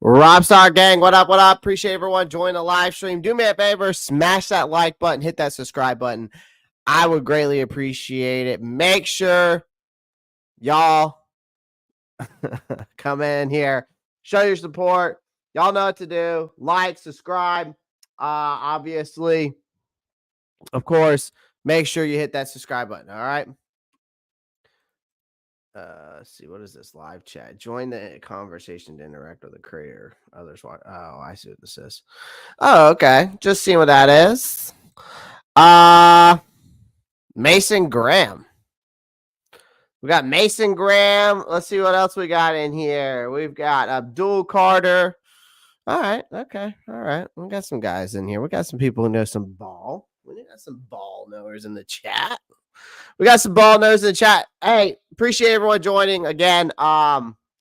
Robstar gang, what up, what up? Appreciate everyone joining the live stream. Do me a favor, smash that like button, hit that subscribe button. I would greatly appreciate it. Make sure y'all come in here, show your support. Y'all know what to do. Like, subscribe. Obviously, of course, make sure you hit that subscribe button. All right. Let's see, what is this live chat? Join the conversation to interact with the creator. Others watch. Oh, I see what this is. Oh, okay. Just seeing what that is. Mason Graham. We got Mason Graham. Let's see what else we got in here. We've got Abdul Carter. All right. Okay. All right. We got some guys in here. We got some people who know some ball. We got some ball knowers in the chat. We got some ball knows in the chat. Hey, appreciate everyone joining again.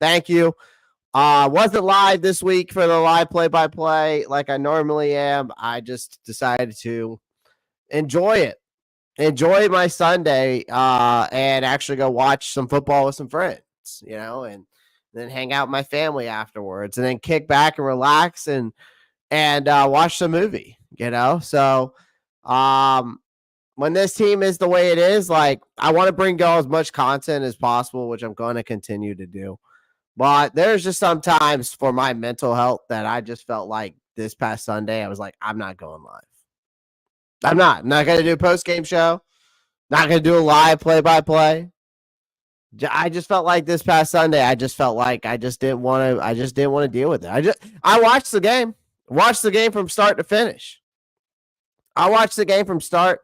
Thank you. Wasn't live this week for the live play-by-play like I normally am. I just decided to enjoy it. Enjoy my Sunday and actually go watch some football with some friends, and then hang out with my family afterwards and then kick back and relax and watch some movie, So when this team is the way it is, like, I want to bring y'all as much content as possible, which I'm going to continue to do. But there's just sometimes for my mental health that I just felt like this past Sunday, I was like, I'm not going live. I'm not going to do a post-game show. Not going to do a live play-by-play. I just felt like this past Sunday, I just felt like I just didn't want to deal with it. I watched the game. Watched the game from start to finish. I watched the game from start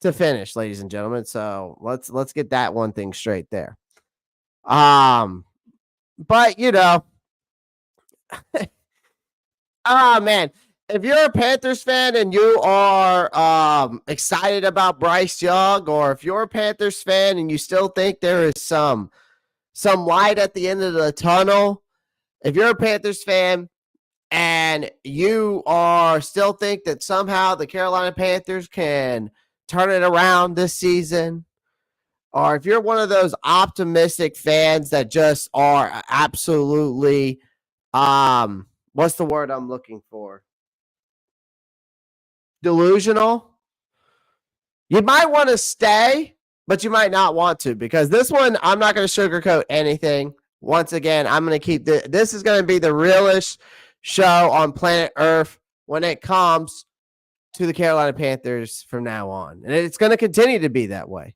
to finish, ladies and gentlemen. So let's get that one thing straight there. But man, if you're a Panthers fan and you are excited about Bryce Young, or if you're a Panthers fan and you still think there is some light at the end of the tunnel, if you're a Panthers fan and you are still think that somehow the Carolina Panthers can turn it around this season, or if you're one of those optimistic fans that just are absolutely, what's the word I'm looking for? Delusional. You might want to stay, but you might not want to, because this one, I'm not going to sugarcoat anything. Once again, I'm going to keep this is going to be the realest show on planet Earth when it comes to the Carolina Panthers from now on. And it's going to continue to be that way.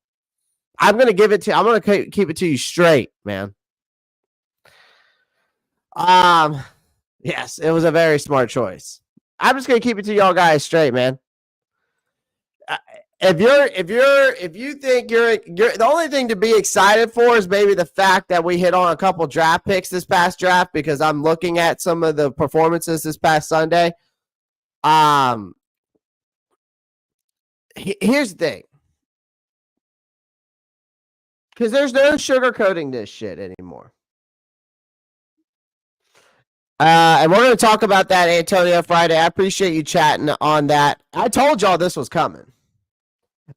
I'm going to keep it to you straight, man. Yes, it was a very smart choice. I'm just going to keep it to y'all guys straight, man. If you think you're the only thing to be excited for is maybe the fact that we hit on a couple draft picks this past draft, because I'm looking at some of the performances this past Sunday. Here's the thing, because there's no sugarcoating this shit anymore. And we're going to talk about that, Antonio, Friday. I appreciate you chatting on that. I told y'all this was coming.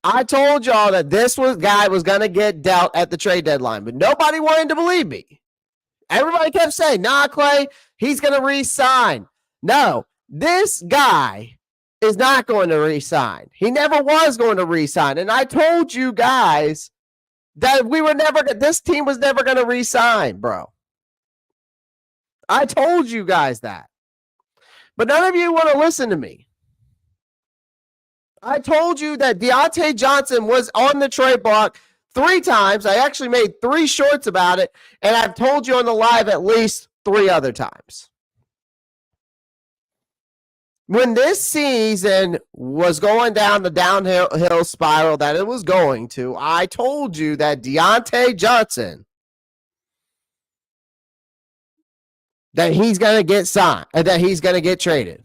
I told y'all that this guy was going to get dealt at the trade deadline, but nobody wanted to believe me. Everybody kept saying, nah, Clay, he's going to re-sign. No, this guy is not going to re-sign. He never was going to re-sign. And I told you guys that this team was never going to re-sign, bro. I told you guys that. But none of you want to listen to me. I told you that Deontay Johnson was on the trade block 3 times. I actually made 3 shorts about it, and I've told you on the live at least 3 other times. When this season was going down the downhill spiral that it was going to, I told you that Deontay Johnson, that he's going to get signed, that he's going to get traded.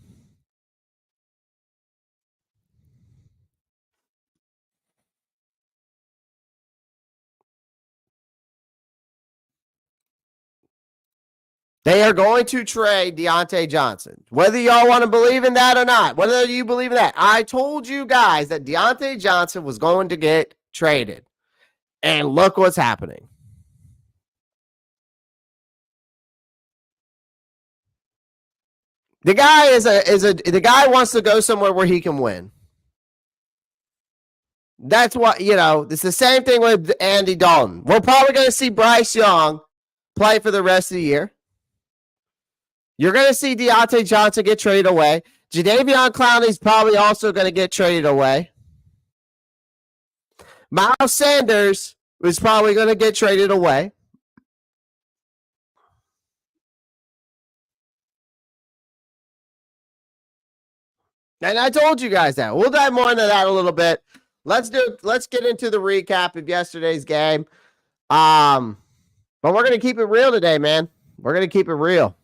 They are going to trade Deontay Johnson. Whether y'all want to believe in that or not, whether you believe in that, I told you guys that Deontay Johnson was going to get traded. And look what's happening. The guy the guy wants to go somewhere where he can win. That's what, it's the same thing with Andy Dalton. We're probably going to see Bryce Young play for the rest of the year. You're going to see Deontay Johnson get traded away. Jadeveon Clowney's probably also going to get traded away. Miles Sanders is probably going to get traded away. And I told you guys that. We'll dive more into that a little bit. Let's get into the recap of yesterday's game. But we're going to keep it real today, man. We're going to keep it real.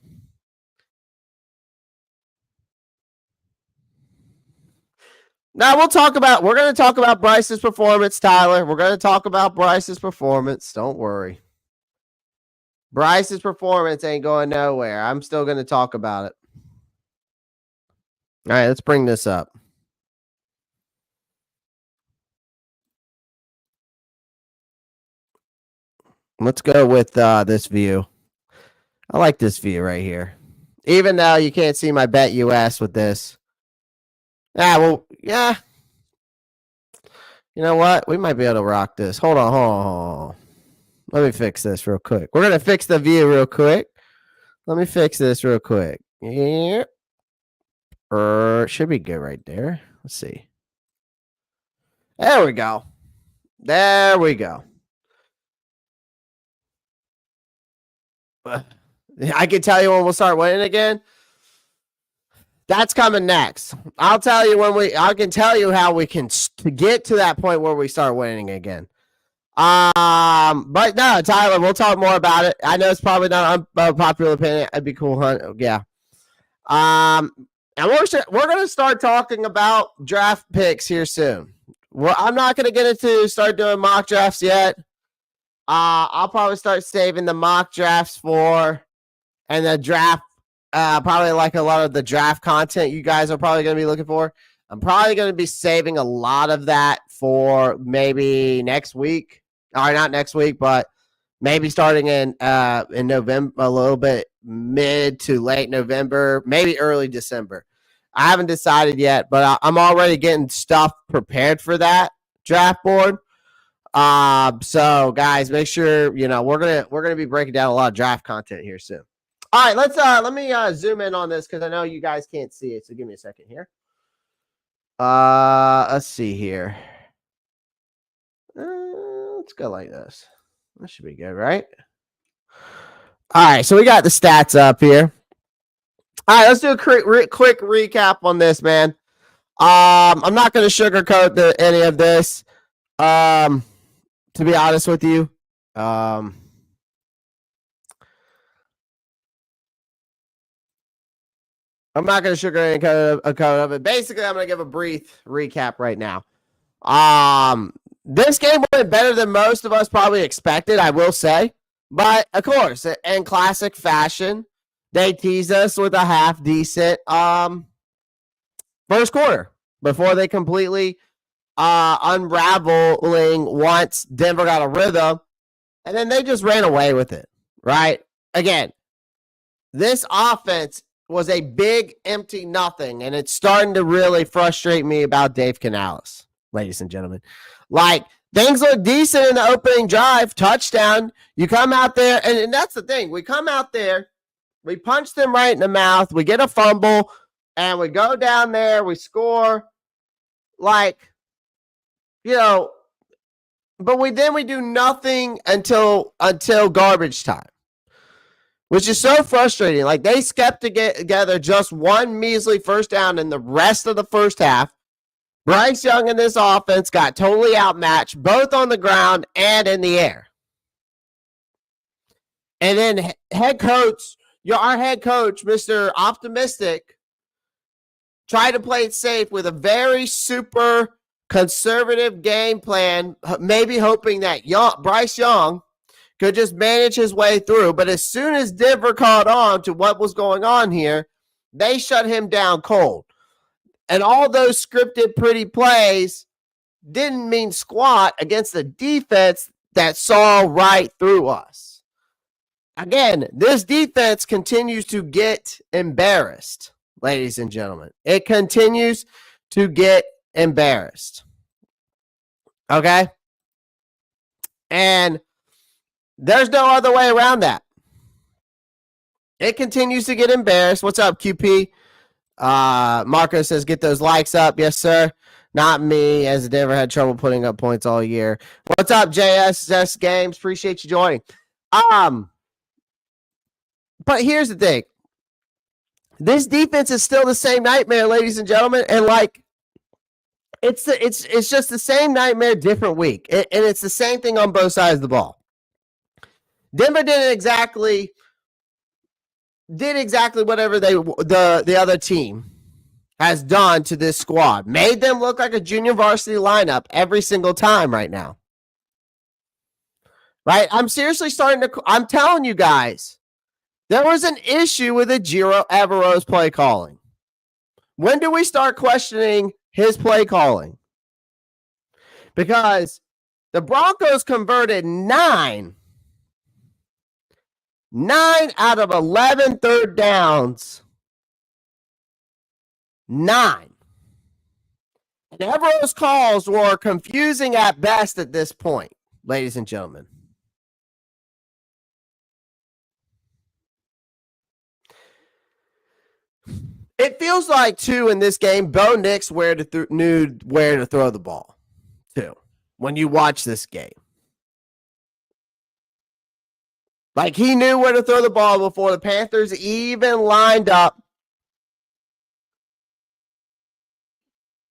Now we're going to talk about Bryce's performance, Tyler. We're going to talk about Bryce's performance. Don't worry. Bryce's performance ain't going nowhere. I'm still going to talk about it. All right, let's bring this up. Let's go with this view. I like this view right here. Even though you can't see my Bet US with this. Yeah. You know what? We might be able to rock this. Hold on. Let me fix this real quick. We're going to fix the view real quick. Let me fix this real quick. Yeah. Should be good right there. Let's see. There we go. I can tell you when we'll start winning again. That's coming next. I'll tell you I can tell you how we can get to that point where we start winning again. But no, Tyler, we'll talk more about it. I know it's probably not an unpopular opinion. It'd be cool, huh? Yeah. And we're going to start talking about draft picks here soon. Well, I'm not going to get into start doing mock drafts yet. I'll probably start saving the mock drafts and the draft, probably like a lot of the draft content you guys are probably going to be looking for. I'm probably going to be saving a lot of that for maybe next week. Or not next week, but maybe starting in November, a little bit mid to late November, maybe early December. I haven't decided yet, but I'm already getting stuff prepared for that draft board. So guys, make sure we're gonna be breaking down a lot of draft content here soon. All right, let me zoom in on this because I know you guys can't see it. So give me a second here. Let's see here. Let's go like this. That should be good, right? All right, so we got the stats up here. All right, let's do a quick recap on this, man. I'm not going to sugarcoat any of this. To be honest with you, I'm not going to sugarcoat a code of it. Basically, I'm going to give a brief recap right now. This game went better than most of us probably expected, I will say. But, of course, in classic fashion, they teased us with a half-decent first quarter before they completely unraveling once Denver got a rhythm. And then they just ran away with it, right? Again, this offense was a big empty nothing, and it's starting to really frustrate me about Dave Canales, ladies and gentlemen. Like, things look decent in the opening drive, touchdown. You come out there, and that's the thing. We come out there, we punch them right in the mouth, we get a fumble, and we go down there, we score. Like, but we do nothing until garbage time, which is so frustrating. Like, they kept together just one measly first down in the rest of the first half. Bryce Young in this offense got totally outmatched, both on the ground and in the air. And then our head coach, Mr. Optimistic, tried to play it safe with a very super conservative game plan, maybe hoping that Bryce Young could just manage his way through. But as soon as Denver caught on to what was going on here, they shut him down cold. And all those scripted pretty plays didn't mean squat against the defense that saw right through us. Again, this defense continues to get embarrassed. ladies and gentlemen. It continues to get embarrassed. Okay? And there's no other way around that. It continues to get embarrassed. What's up, QP? Marco says, get those likes up. Yes, sir. Not me, as Denver had trouble putting up points all year. What's up, JSS Games? Appreciate you joining. But here's the thing. This defense is still the same nightmare, ladies and gentlemen. And like, it's just the same nightmare, different week. And it's the same thing on both sides of the ball. Denver did exactly whatever the other team has done to this squad. Made them look like a junior varsity lineup every single time right now. Right? I'm seriously I'm telling you guys, there was an issue with Ejiro Evero's play calling. When do we start questioning his play calling? Because the Broncos converted 9 out of 11 third downs. 9. And Evero's calls were confusing at best at this point, ladies and gentlemen. It feels like, too, in this game, Bo Nix knew where to throw the ball, too, when you watch this game. Like, he knew where to throw the ball before the Panthers even lined up.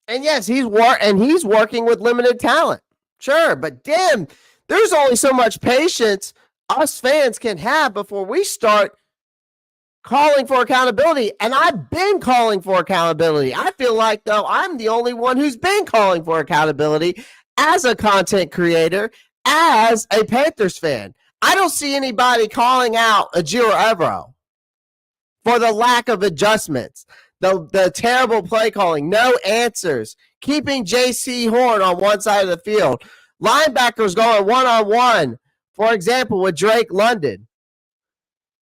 And yes, he's working with limited talent. Sure, but damn, there's only so much patience us fans can have before we start calling for accountability. And I've been calling for accountability. I feel like, though, I'm the only one who's been calling for accountability as a content creator, as a Panthers fan. I don't see anybody calling out Ejiro Evero for the lack of adjustments, the terrible play calling, no answers, keeping J.C. Horn on one side of the field, linebackers going one-on-one, for example, with Drake London.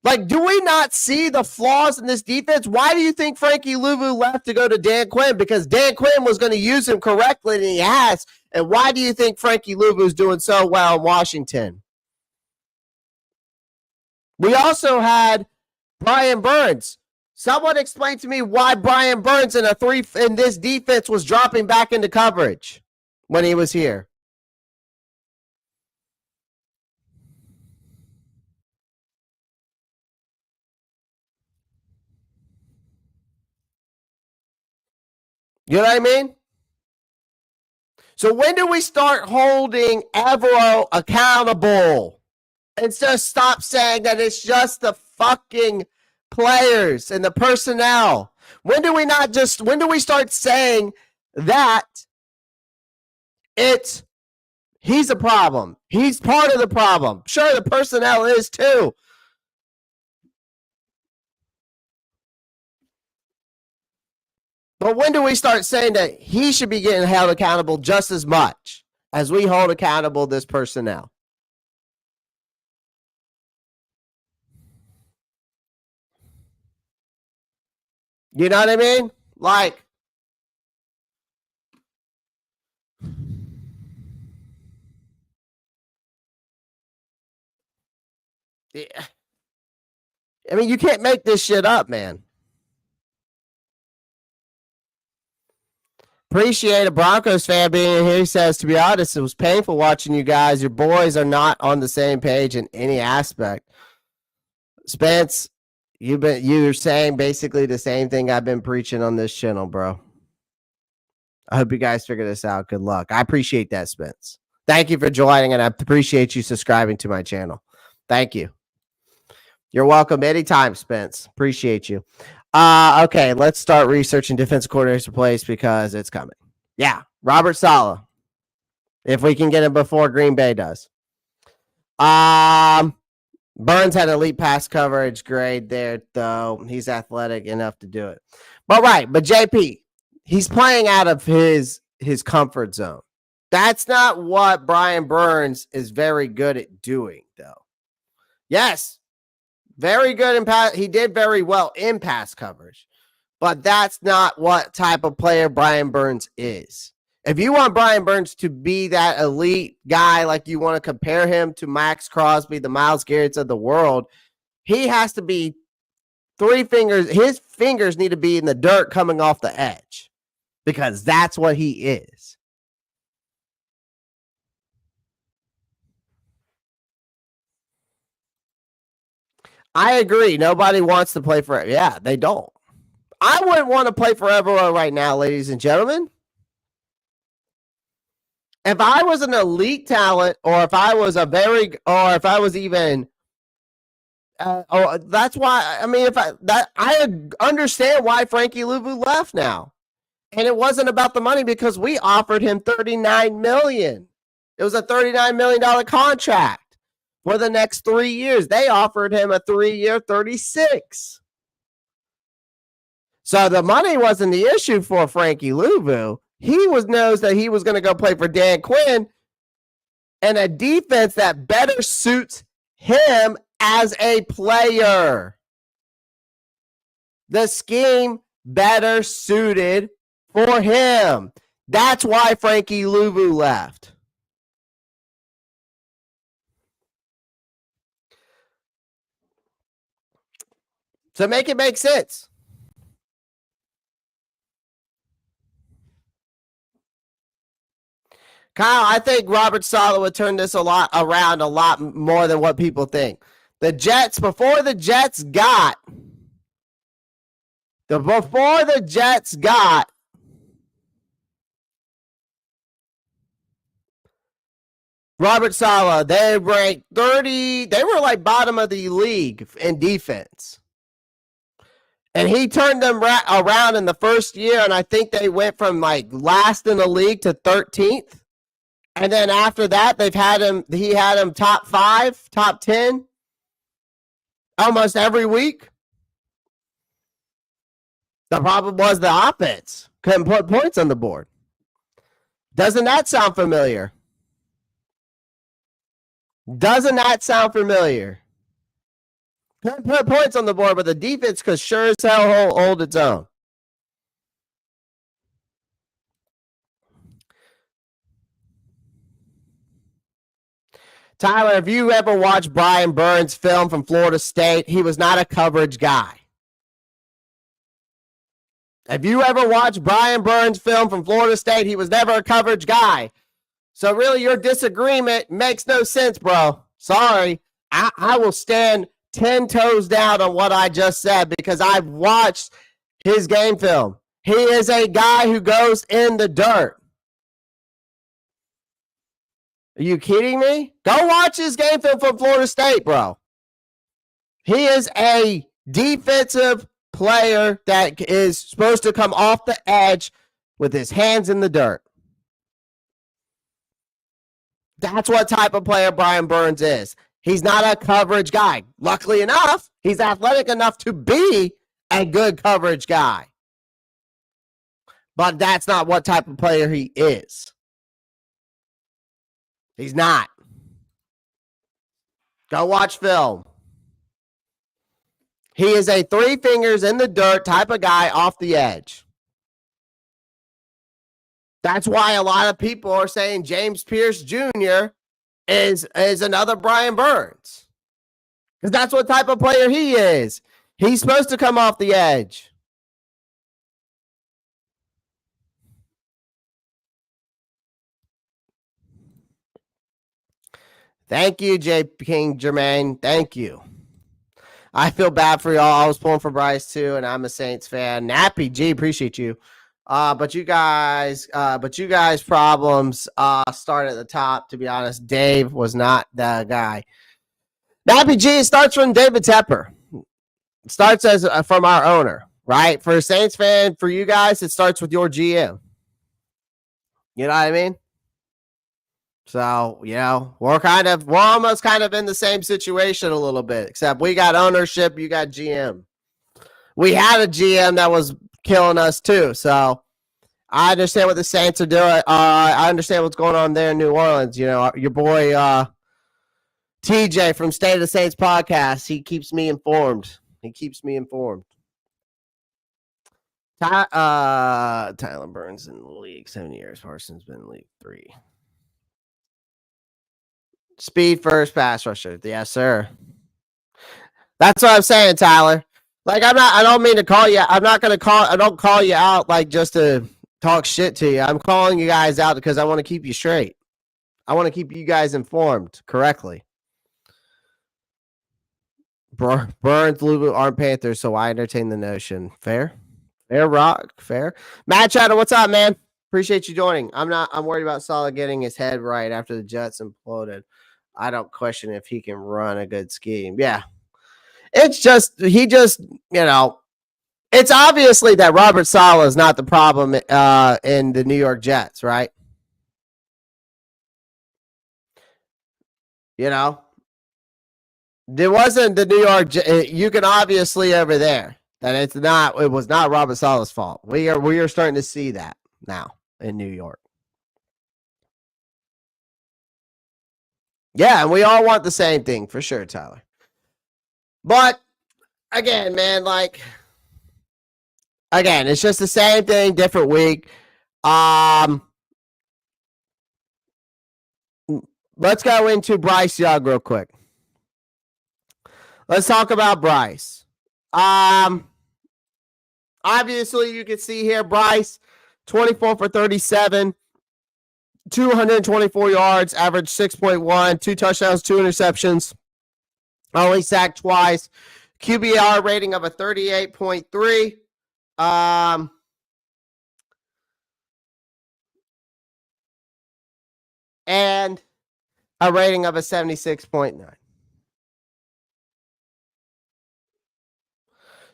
Like, do we not see the flaws in this defense? Why do you think Frankie Louvu left to go to Dan Quinn? Because Dan Quinn was going to use him correctly, and he has. And why do you think Frankie Louvu is doing so well in Washington? We also had Brian Burns. Someone explain to me why Brian Burns in this defense was dropping back into coverage when he was here. You know what I mean? So when do we start holding Evero accountable? And just stop saying that it's just the fucking players and the personnel. When do we start saying that he's a problem? He's part of the problem. Sure, the personnel is too. But when do we start saying that he should be getting held accountable just as much as we hold accountable this personnel? You know what I mean? Like, I mean, you can't make this shit up, man. Appreciate a Broncos fan being in here. He says, to be honest, it was painful watching you guys. Your boys are not on the same page in any aspect. Spence, you're saying basically the same thing I've been preaching on this channel, bro. I hope you guys figure this out. Good luck. I appreciate that, Spence. Thank you for joining, and I appreciate you subscribing to my channel. Thank you. You're welcome anytime, Spence. Appreciate you. Okay, let's start researching defensive coordinators replaced because it's coming. Yeah, Robert Saleh. If we can get him before Green Bay does. Burns had elite pass coverage grade there, though. He's athletic enough to do it. But JP, he's playing out of his comfort zone. That's not what Brian Burns is very good at doing, though. Yes, very good in pass. He did very well in pass coverage, But that's not what type of player Brian Burns is. If you want Brian Burns to be that elite guy, like you want to compare him to Max Crosby, the Myles Garretts of the world, he has to be three fingers. His fingers need to be in the dirt coming off the edge because that's what he is. I agree. Nobody wants to play for. Yeah, they don't. I wouldn't want to play for everyone right now, ladies and gentlemen. If I was an elite talent, or if I was if I was even, that's why. I mean, I understand why Frankie Louvu left now, and it wasn't about the money because we offered him $39 million. It was a $39 million contract for the next 3 years. They offered him a 3-year, 36. So the money wasn't the issue for Frankie Louvu. He knows that he was going to go play for Dan Quinn and a defense that better suits him as a player. The scheme better suited for him. That's why Frankie Louvu left. So make it make sense. Kyle, I think Robert Saleh would turn this around a lot more than what people think. The Jets, before the Jets got Robert Saleh, they ranked 30. They were like bottom of the league in defense. And he turned them around in the first year, and I think they went from like last in the league to 13th. And then after that, he had him top 5, top 10 almost every week. The problem was the offense couldn't put points on the board. Doesn't that sound familiar? Couldn't put points on the board, but the defense could sure as hell hold its own. Tyler, have you ever watched Brian Burns' film from Florida State? He was not a coverage guy. Have you ever watched Brian Burns' film from Florida State? He was never a coverage guy. So really, your disagreement makes no sense, bro. Sorry. I will stand 10 toes down on what I just said because I've watched his game film. He is a guy who goes in the dirt. Are you kidding me? Go watch his game film from Florida State, bro. He is a defensive player that is supposed to come off the edge with his hands in the dirt. That's what type of player Brian Burns is. He's not a coverage guy. Luckily enough, he's athletic enough to be a good coverage guy. But that's not what type of player he is. He's not. Go watch film. He is a 3 fingers in the dirt type of guy off the edge. That's why a lot of people are saying James Pierce Jr. is another Brian Burns. Because that's what type of player he is. He's supposed to come off the edge. Thank you, J. King Jermaine. Thank you. I feel bad for y'all. I was pulling for Bryce too, and I'm a Saints fan. Nappy G, appreciate you. But you guys' problems start at the top. To be honest, Dave was not the guy. Nappy G, it starts from David Tepper. It starts as from our owner, right? For a Saints fan, for you guys, it starts with your GM. You know what I mean? So, we're almost kind of in the same situation a little bit, except we got ownership, you got GM. We had a GM that was killing us too. So I understand what the Saints are doing. I understand what's going on there in New Orleans. Your boy TJ from State of the Saints podcast, he keeps me informed. Tyler Burns in the league 7 years. Parsons been in the league 3. Speed first, pass rusher. Yes, sir. That's what I'm saying, Tyler. Like I don't mean to call you. I don't call you out like just to talk shit to you. I'm calling you guys out because I want to keep you straight. I want to keep you guys informed correctly. Burns, Lulu aren't Panthers, so I entertain the notion. Fair? Fair, Rock. Fair. Matt Chatter, what's up, man? Appreciate you joining. I'm worried about Salah getting his head right after the Jets imploded. I don't question if he can run a good scheme. Yeah. It's just it's obviously that Robert Saleh is not the problem in the New York Jets, right? You know, there wasn't the New York. You can obviously over there that it's not. It was not Robert Saleh's fault. We are starting to see that now in New York. Yeah, and we all want the same thing for sure, Tyler. But again, man, it's just the same thing, different week. Let's go into Bryce Young real quick. Let's talk about Bryce. Obviously, you can see here Bryce, 24 for 37, 224 yards, average 6.1, 2 touchdowns, 2 interceptions, only sacked twice, QBR rating of a 38.3. And a rating of a 76.9.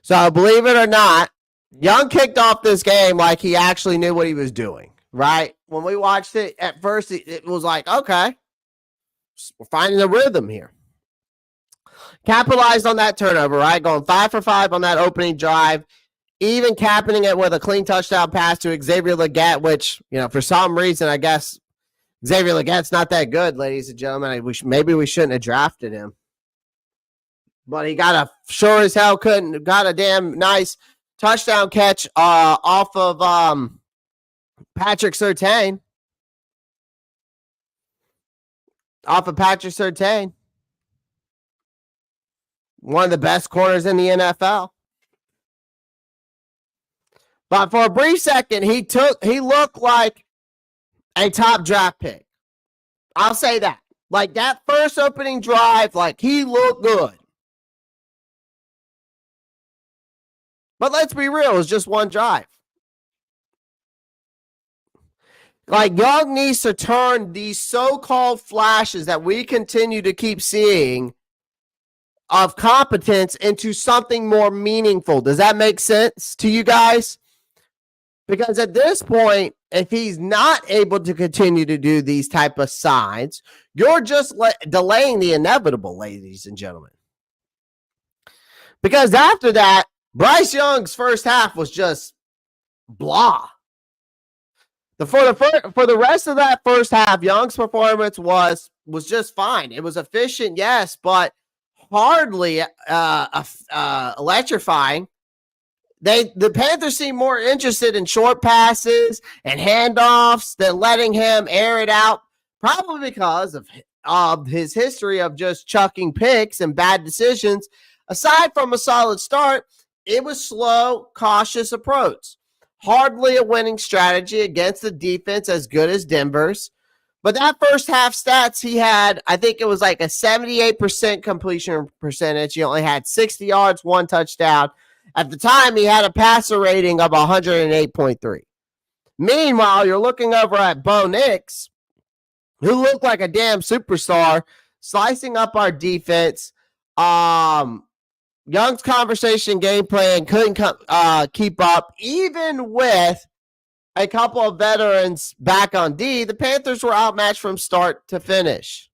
So believe it or not, Young kicked off this game like he actually knew what he was doing, right? When we watched it at first, it was like, okay, we're finding the rhythm here. Capitalized on that turnover, right? Going 5 for 5 on that opening drive, even capping it with a clean touchdown pass to Xavier Legette, which, for some reason, I guess Xavier Legette's not that good, ladies and gentlemen. Maybe we shouldn't have drafted him. But he got got a damn nice touchdown catch off of Patrick Surtain. One of the best corners in the NFL. But for a brief second, he looked like a top draft pick. I'll say that. Like that first opening drive, like he looked good. But let's be real, it was just one drive. Like Young needs to turn these so-called flashes that we continue to keep seeing of competence into something more meaningful. Does that make sense to you guys? Because at this point, if he's not able to continue to do these type of signs, you're just delaying the inevitable, ladies and gentlemen. Because after that, Bryce Young's first half was just blah. For the rest of that first half, Young's performance was just fine. It was efficient, yes, but hardly electrifying. The Panthers seem more interested in short passes and handoffs than letting him air it out, probably because of his history of just chucking picks and bad decisions. Aside from a solid start, it was slow, cautious approach. Hardly a winning strategy against a defense as good as Denver's. But that first half stats he had, I think it was like a 78% completion percentage. He only had 60 yards, 1 touchdown. At the time, he had a passer rating of 108.3. Meanwhile, you're looking over at Bo Nix, who looked like a damn superstar, slicing up our defense. Young's conversation game plan couldn't keep up, even with a couple of veterans back on D. The Panthers were outmatched from start to finish.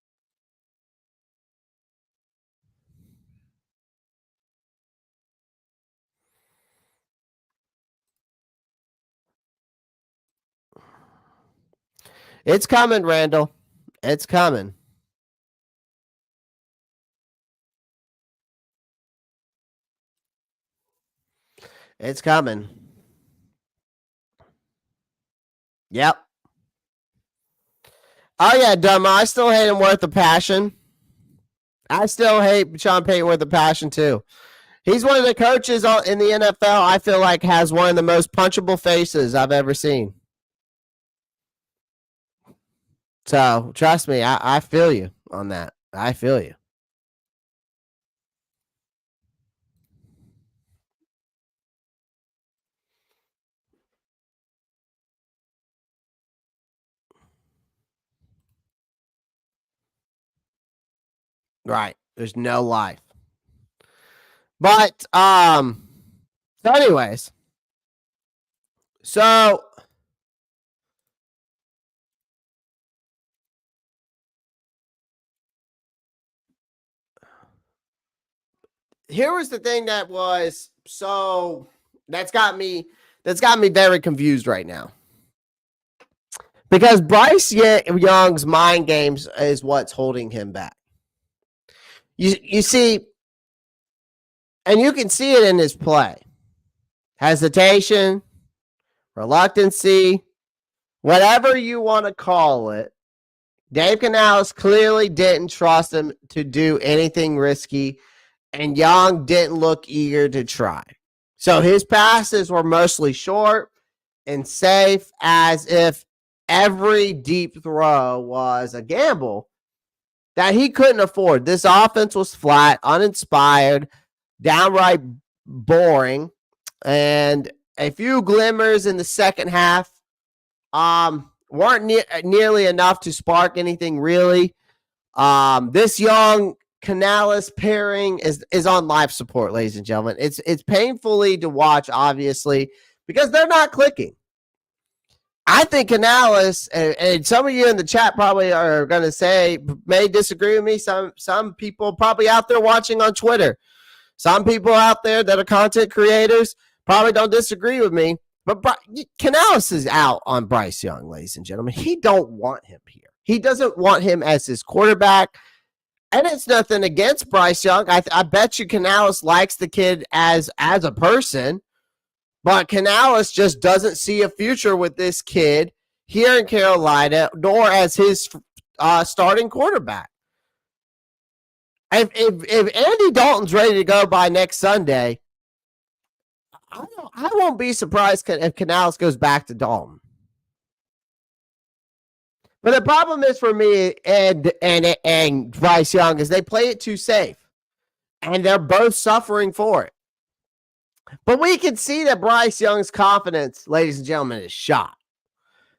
It's coming, Randall. It's coming. It's coming. Yep. Oh, yeah, Dumb. I still hate him worth the passion. I still hate Sean Payton worth the passion, too. He's one of the coaches in the NFL I feel like has one of the most punchable faces I've ever seen. So, trust me, I feel you on that. I feel you. Right. There's no life. But so anyways. So here was the thing that was so that's got me very confused right now. Because Bryce Young's mind games is what's holding him back. You see, and you can see it in his play. Hesitation, reluctancy, whatever you want to call it. Dave Canales clearly didn't trust him to do anything risky, and Young didn't look eager to try. So his passes were mostly short and safe, as if every deep throw was a gamble that he couldn't afford. This offense was flat, uninspired, downright boring, and a few glimmers in the second half weren't nearly enough to spark anything really. This Young Canales pairing is on life support, ladies and gentlemen. It's painfully to watch, obviously, because they're not clicking. I think Canales, and some of you in the chat probably are going to say, may disagree with me. Some people probably out there watching on Twitter, some people out there that are content creators probably don't disagree with me. But Canales is out on Bryce Young, ladies and gentlemen. He don't want him here. He doesn't want him as his quarterback. And it's nothing against Bryce Young. I bet you Canales likes the kid as a person. But Canales just doesn't see a future with this kid here in Carolina, nor as his starting quarterback. If Andy Dalton's ready to go by next Sunday, I won't be surprised if Canales goes back to Dalton. But the problem is for me and Bryce Young is they play it too safe, and they're both suffering for it. But we can see that Bryce Young's confidence, ladies and gentlemen, is shot.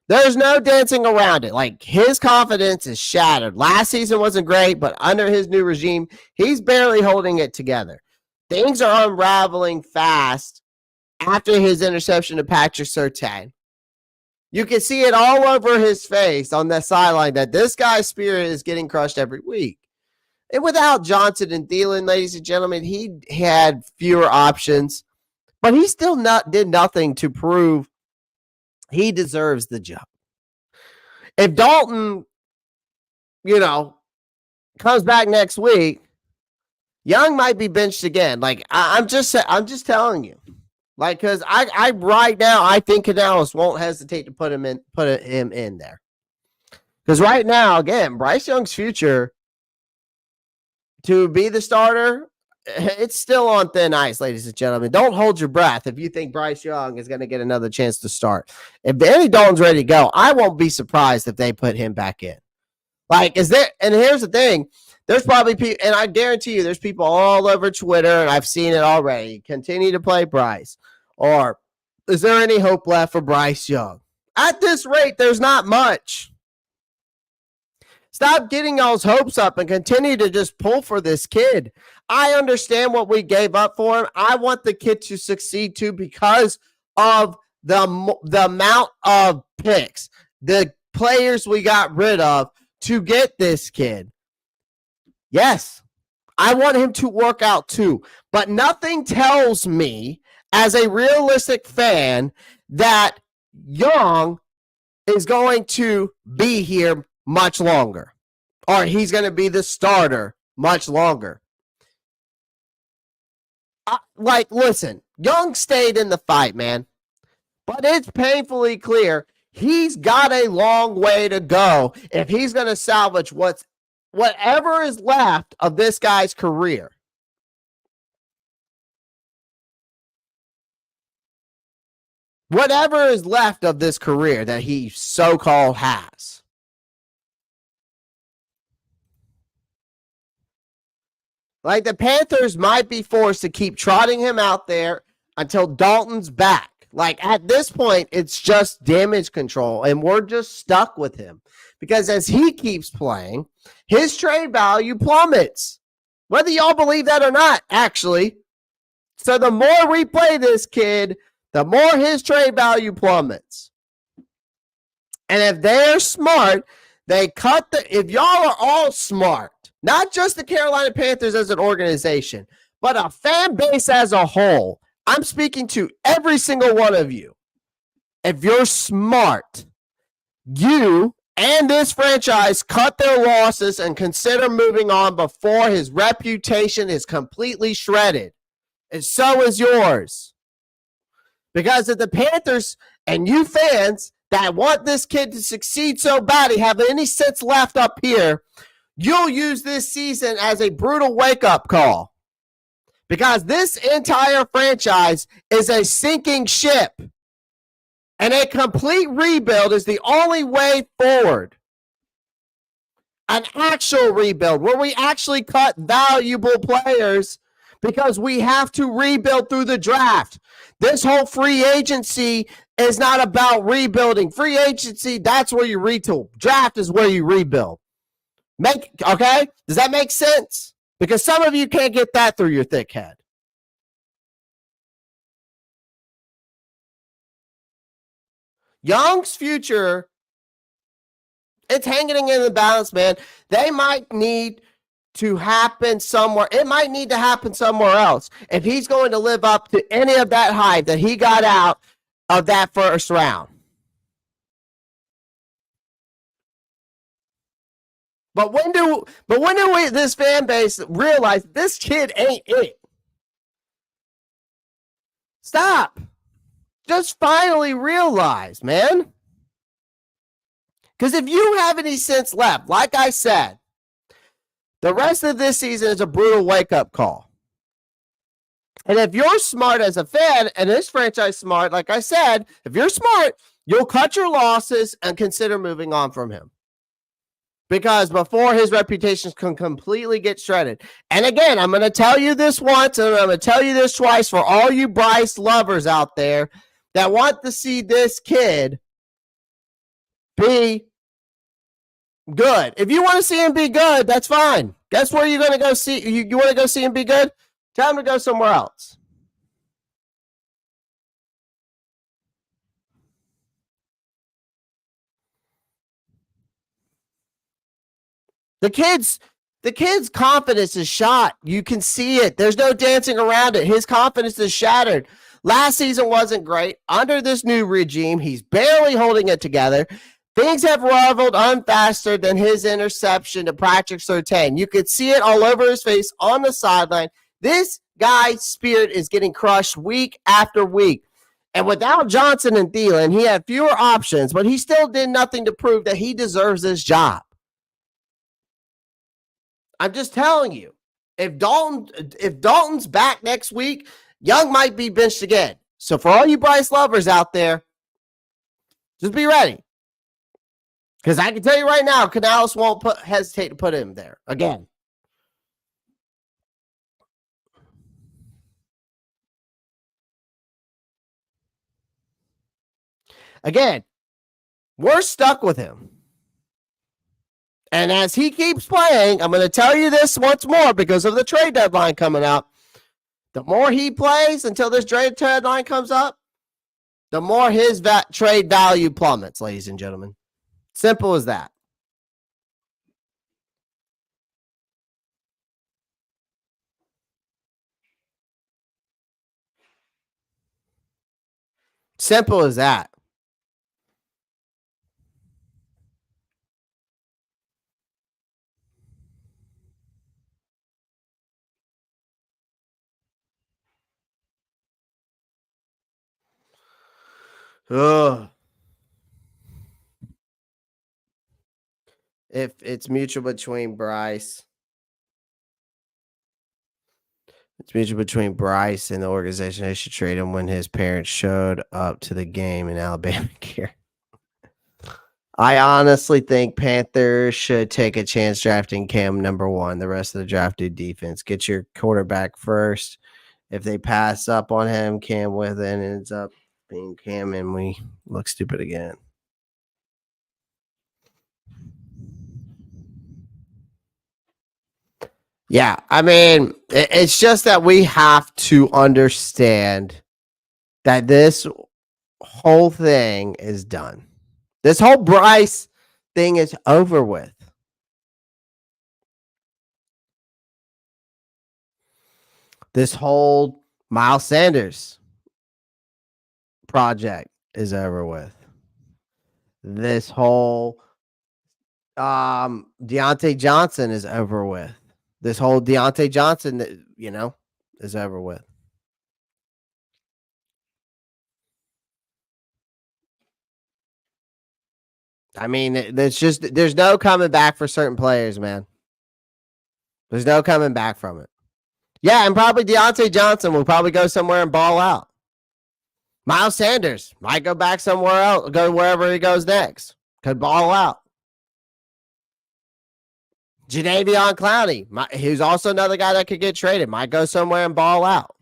There's no dancing around it. Like, his confidence is shattered. Last season wasn't great, but under his new regime, he's barely holding it together. Things are unraveling fast after his interception to Patrick Surtain. You can see it all over his face on the sideline that this guy's spirit is getting crushed every week. And without Johnson and Thielen, ladies and gentlemen, he had fewer options. But he still did nothing to prove he deserves the job. If Dalton, comes back next week, Young might be benched again. Like, I'm just telling you. Like, because I right now I think Canales won't hesitate to put him in there. Because right now, again, Bryce Young's future to be the starter, it's still on thin ice, ladies and gentlemen. Don't hold your breath if you think Bryce Young is going to get another chance to start. If Andy Dalton's ready to go, I won't be surprised if they put him back in. Like, and here's the thing. There's probably people, and I guarantee you there's people all over Twitter, and I've seen it already, continue to play Bryce. Or is there any hope left for Bryce Young? At this rate, there's not much. Stop getting y'all's hopes up and continue to just pull for this kid. I understand what we gave up for him. I want the kid to succeed too because of the amount of picks, the players we got rid of to get this kid. Yes, I want him to work out too. But nothing tells me as a realistic fan that Young is going to be here much longer, or he's going to be the starter much longer. Listen, Young stayed in the fight, man, but it's painfully clear he's got a long way to go if he's going to salvage whatever is left of this guy's career. Whatever is left of this career that he so-called has. Like, the Panthers might be forced to keep trotting him out there until Dalton's back. Like, at this point, it's just damage control, and we're just stuck with him. Because as he keeps playing, his trade value plummets. Whether y'all believe that or not, actually. So the more we play this kid, the more his trade value plummets. And if they're smart, they cut if y'all are all smart, not just the Carolina Panthers as an organization, but a fan base as a whole. I'm speaking to every single one of you. If you're smart, you and this franchise cut their losses and consider moving on before his reputation is completely shredded. And so is yours. Because if the Panthers and you fans that want this kid to succeed so badly have any sense left up here, you'll use this season as a brutal wake-up call. Because this entire franchise is a sinking ship. And a complete rebuild is the only way forward. An actual rebuild where we actually cut valuable players because we have to rebuild through the draft. This whole free agency is not about rebuilding. Free agency, that's where you retool. Draft is where you rebuild. Okay? Does that make sense? Because some of you can't get that through your thick head. Young's future, it's hanging in the balance, man. They might need to happen somewhere. It might need to happen somewhere else if he's going to live up to any of that hype that he got out of that first round. But when do this fan base realize this kid ain't it? Stop. Just finally realize, man. Because if you have any sense left, like I said, the rest of this season is a brutal wake-up call. And if you're smart as a fan, and this franchise smart, like I said, if you're smart, you'll cut your losses and consider moving on from him. Because before his reputation can completely get shredded. And again, I'm going to tell you this once, and I'm going to tell you this twice for all you Bryce lovers out there that want to see this kid be good. If you want to see him be good, that's fine. Guess where you're going to go see? You want to go see him be good? Tell him to go somewhere else. The kid's confidence is shot. You can see it. There's no dancing around it. His confidence is shattered. Last season wasn't great. Under this new regime, he's barely holding it together. Things have rivaled faster than his interception to Patrick Surtain. You could see it all over his face on the sideline. This guy's spirit is getting crushed week after week. And without Johnson and Thielen, he had fewer options, but he still did nothing to prove that he deserves this job. I'm just telling you, if Dalton's back next week, Young might be benched again. So for all you Bryce lovers out there, just be ready. Because I can tell you right now, Canales won't hesitate to put him there again. Again, we're stuck with him. And as he keeps playing, I'm going to tell you this once more because of the trade deadline coming up. The more he plays until this trade deadline comes up, the more his trade value plummets, ladies and gentlemen. Simple as that. Simple as that. Ugh. if it's mutual between Bryce. It's mutual between Bryce and the organization. They should trade him when his parents showed up to the game in Alabama gear. I honestly think Panthers should take a chance drafting Cam number 1. The rest of the drafted defense. Get your quarterback first. If they pass up on him, Cam with it ends up being Cam, and we look stupid again. Yeah, I mean, it's just that we have to understand that this whole thing is done. This whole Bryce thing is over with. This whole Miles Sanders project is over with. This whole Deontay Johnson is over with. This whole Deontay Johnson, is over with. I mean, there's no coming back for certain players, man. There's no coming back from it. Yeah, and probably Deontay Johnson will probably go somewhere and ball out. Miles Sanders might go back somewhere else, go wherever he goes next. Could ball out. Jadeveon Clowney, who's also another guy that could get traded, might go somewhere and ball out.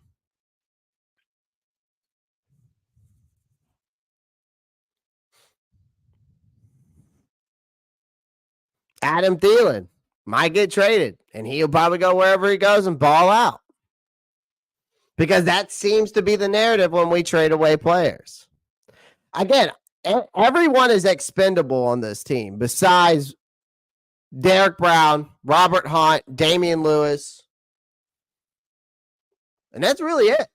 Adam Thielen might get traded, and he'll probably go wherever he goes and ball out. Because that seems to be the narrative when we trade away players. Again, everyone is expendable on this team besides Derek Brown, Robert Hunt, Damian Lewis. And that's really it.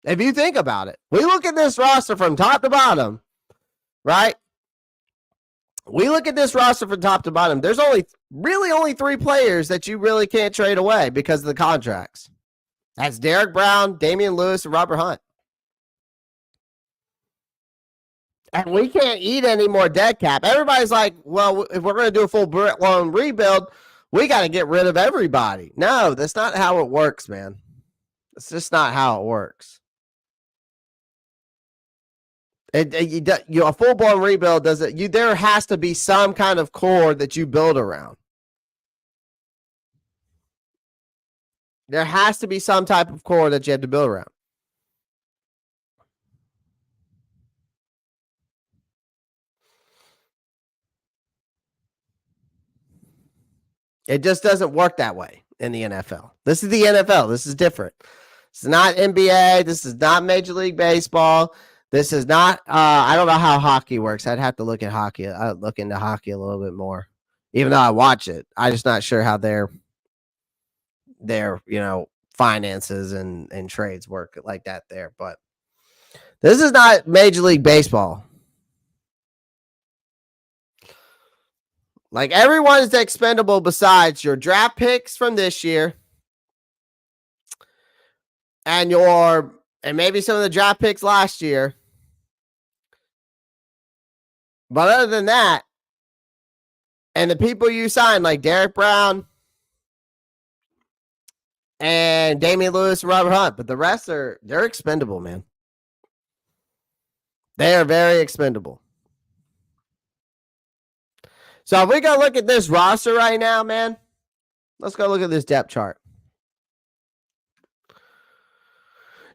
If you think about it, we look at this roster from top to bottom, right? We look at this roster from top to bottom. There's only 3 players that you really can't trade away because of the contracts. That's Derek Brown, Damian Lewis, and Robert Hunt. And we can't eat any more dead cap. Everybody's like, well, if we're going to do a full blown rebuild, we got to get rid of everybody. No, that's not how it works, man. It's just not how it works. A full blown rebuild doesn't. There has to be some kind of core that you build around. There has to be some type of core that you have to build around. It just doesn't work that way in the NFL. This is the NFL. This is different. It's not NBA. This is not Major League Baseball. This is not. I don't know how hockey works. I'd have to look at hockey. I'd look into hockey a little bit more, even though I watch it. I'm just not sure how their finances and trades work like that there. But this is not Major League Baseball. Like, everyone is expendable besides your draft picks from this year and maybe some of the draft picks last year. But other than that, and the people you signed, like Derek Brown and Damian Lewis and Robert Hunt, but the rest they're expendable, man. They are very expendable. So if we go look at this roster right now, man, let's go look at this depth chart.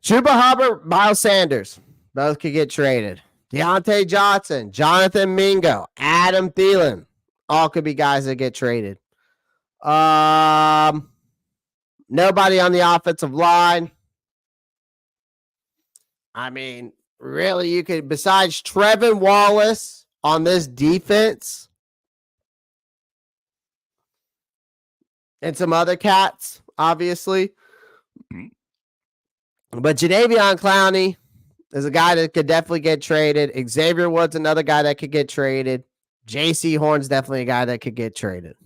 Chuba Hubbard, Miles Sanders, both could get traded. Deontay Johnson, Jonathan Mingo, Adam Thielen, all could be guys that get traded. Nobody on the offensive line. I mean, really, you could, besides Trevin Wallace on this defense and some other cats, obviously. But Jadeveon Clowney is a guy that could definitely get traded. Xavier Woods, another guy that could get traded. J.C. Horn's definitely a guy that could get traded.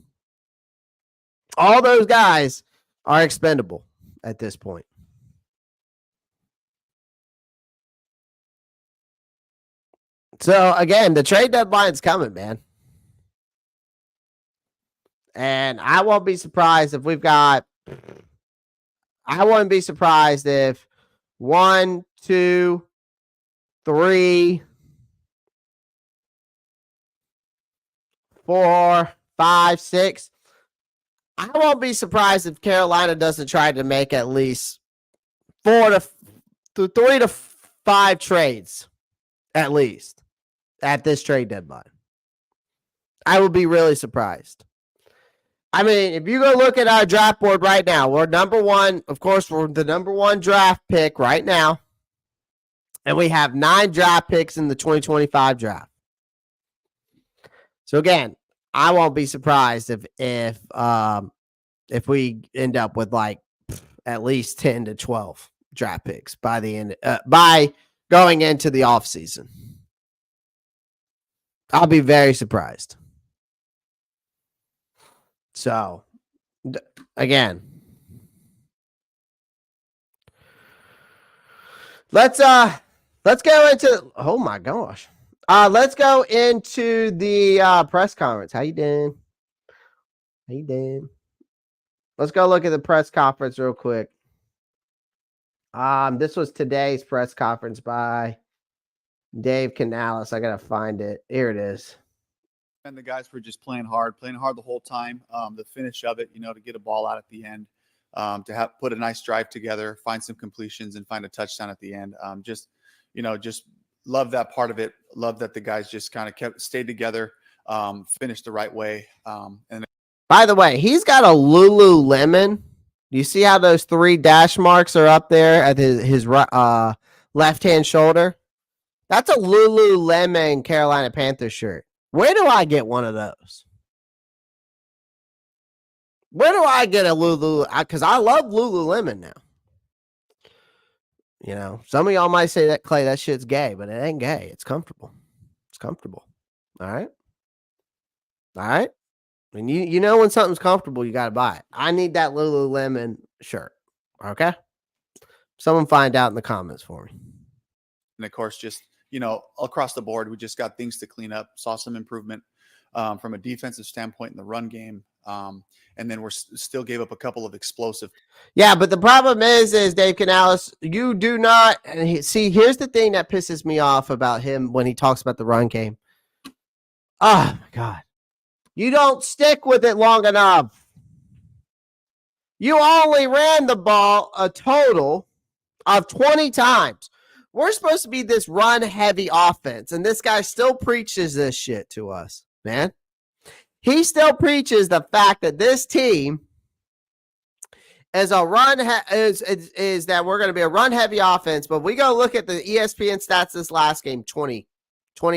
All those guys are expendable at this point. So, again, the trade deadline's coming, man. And I won't be surprised if we've got. I wouldn't be surprised if 1, 2, 3, 4, 5, 6. I won't be surprised if Carolina doesn't try to make at least 3 to 5 trades, at least, at this trade deadline. I would be really surprised. I mean, if you go look at our draft board right now, we're number one. Of course, we're the number one draft pick right now. And we have 9 draft picks in the 2025 draft. So again, I won't be surprised if we end up with like at least 10 to 12 draft picks by the end by going into the offseason. I'll be very surprised. So again, let's go into, oh my gosh. Let's go into the press conference. How you doing? Let's go look at the press conference real quick. This was today's press conference by Dave Canales. I gotta find it. Here it is. And the guys were just playing hard the whole time. The finish of it, to get a ball out at the end, to put a nice drive together, find some completions, and find a touchdown at the end. Just love that part of it. Love that the guys just kind of stayed together, finished the right way. And by the way, he's got a Lululemon. You see how those 3 dash marks are up there at his left-hand shoulder? That's a Lululemon Carolina Panthers shirt. Where do I get one of those? Where do I get a Lulu? Because I love Lululemon now. Some of y'all might say that, Clay, that shit's gay, but it ain't gay. It's comfortable. All right. And you know when something's comfortable, you got to buy it. I need that Lululemon shirt. Okay? Someone find out in the comments for me. And of course, just, across the board, we just got things to clean up, saw some improvement from a defensive standpoint in the run game. And then still gave up a couple of explosive. Yeah, but the problem is Dave Canales, you do not see. Here's the thing that pisses me off about him when he talks about the run game. Oh my God, you don't stick with it long enough. You only ran the ball a total of 20 times. We're supposed to be this run heavy offense, and this guy still preaches this shit to us, man. He still preaches the fact that this team is a is that we're going to be a run heavy offense. But we go look at the ESPN stats this last game, 20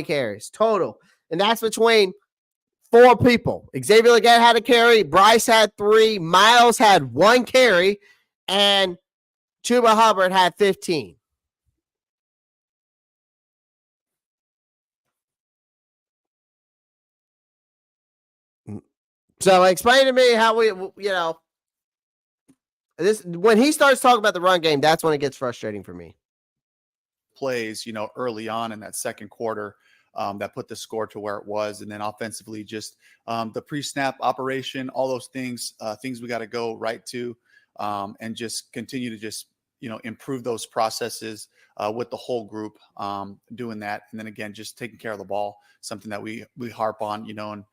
carries total. And that's between 4 people. Xavier Legette had a carry. Bryce had 3. Miles had 1 carry. And Chuba Hubbard had 15. So explain to me how this, when he starts talking about the run game, that's when it gets frustrating for me. Plays, early on in that second quarter that put the score to where it was. And then offensively, just the pre-snap operation, all those things we got to go right to and just continue to just, improve those processes with the whole group doing that. And then again, just taking care of the ball, something that we harp on, and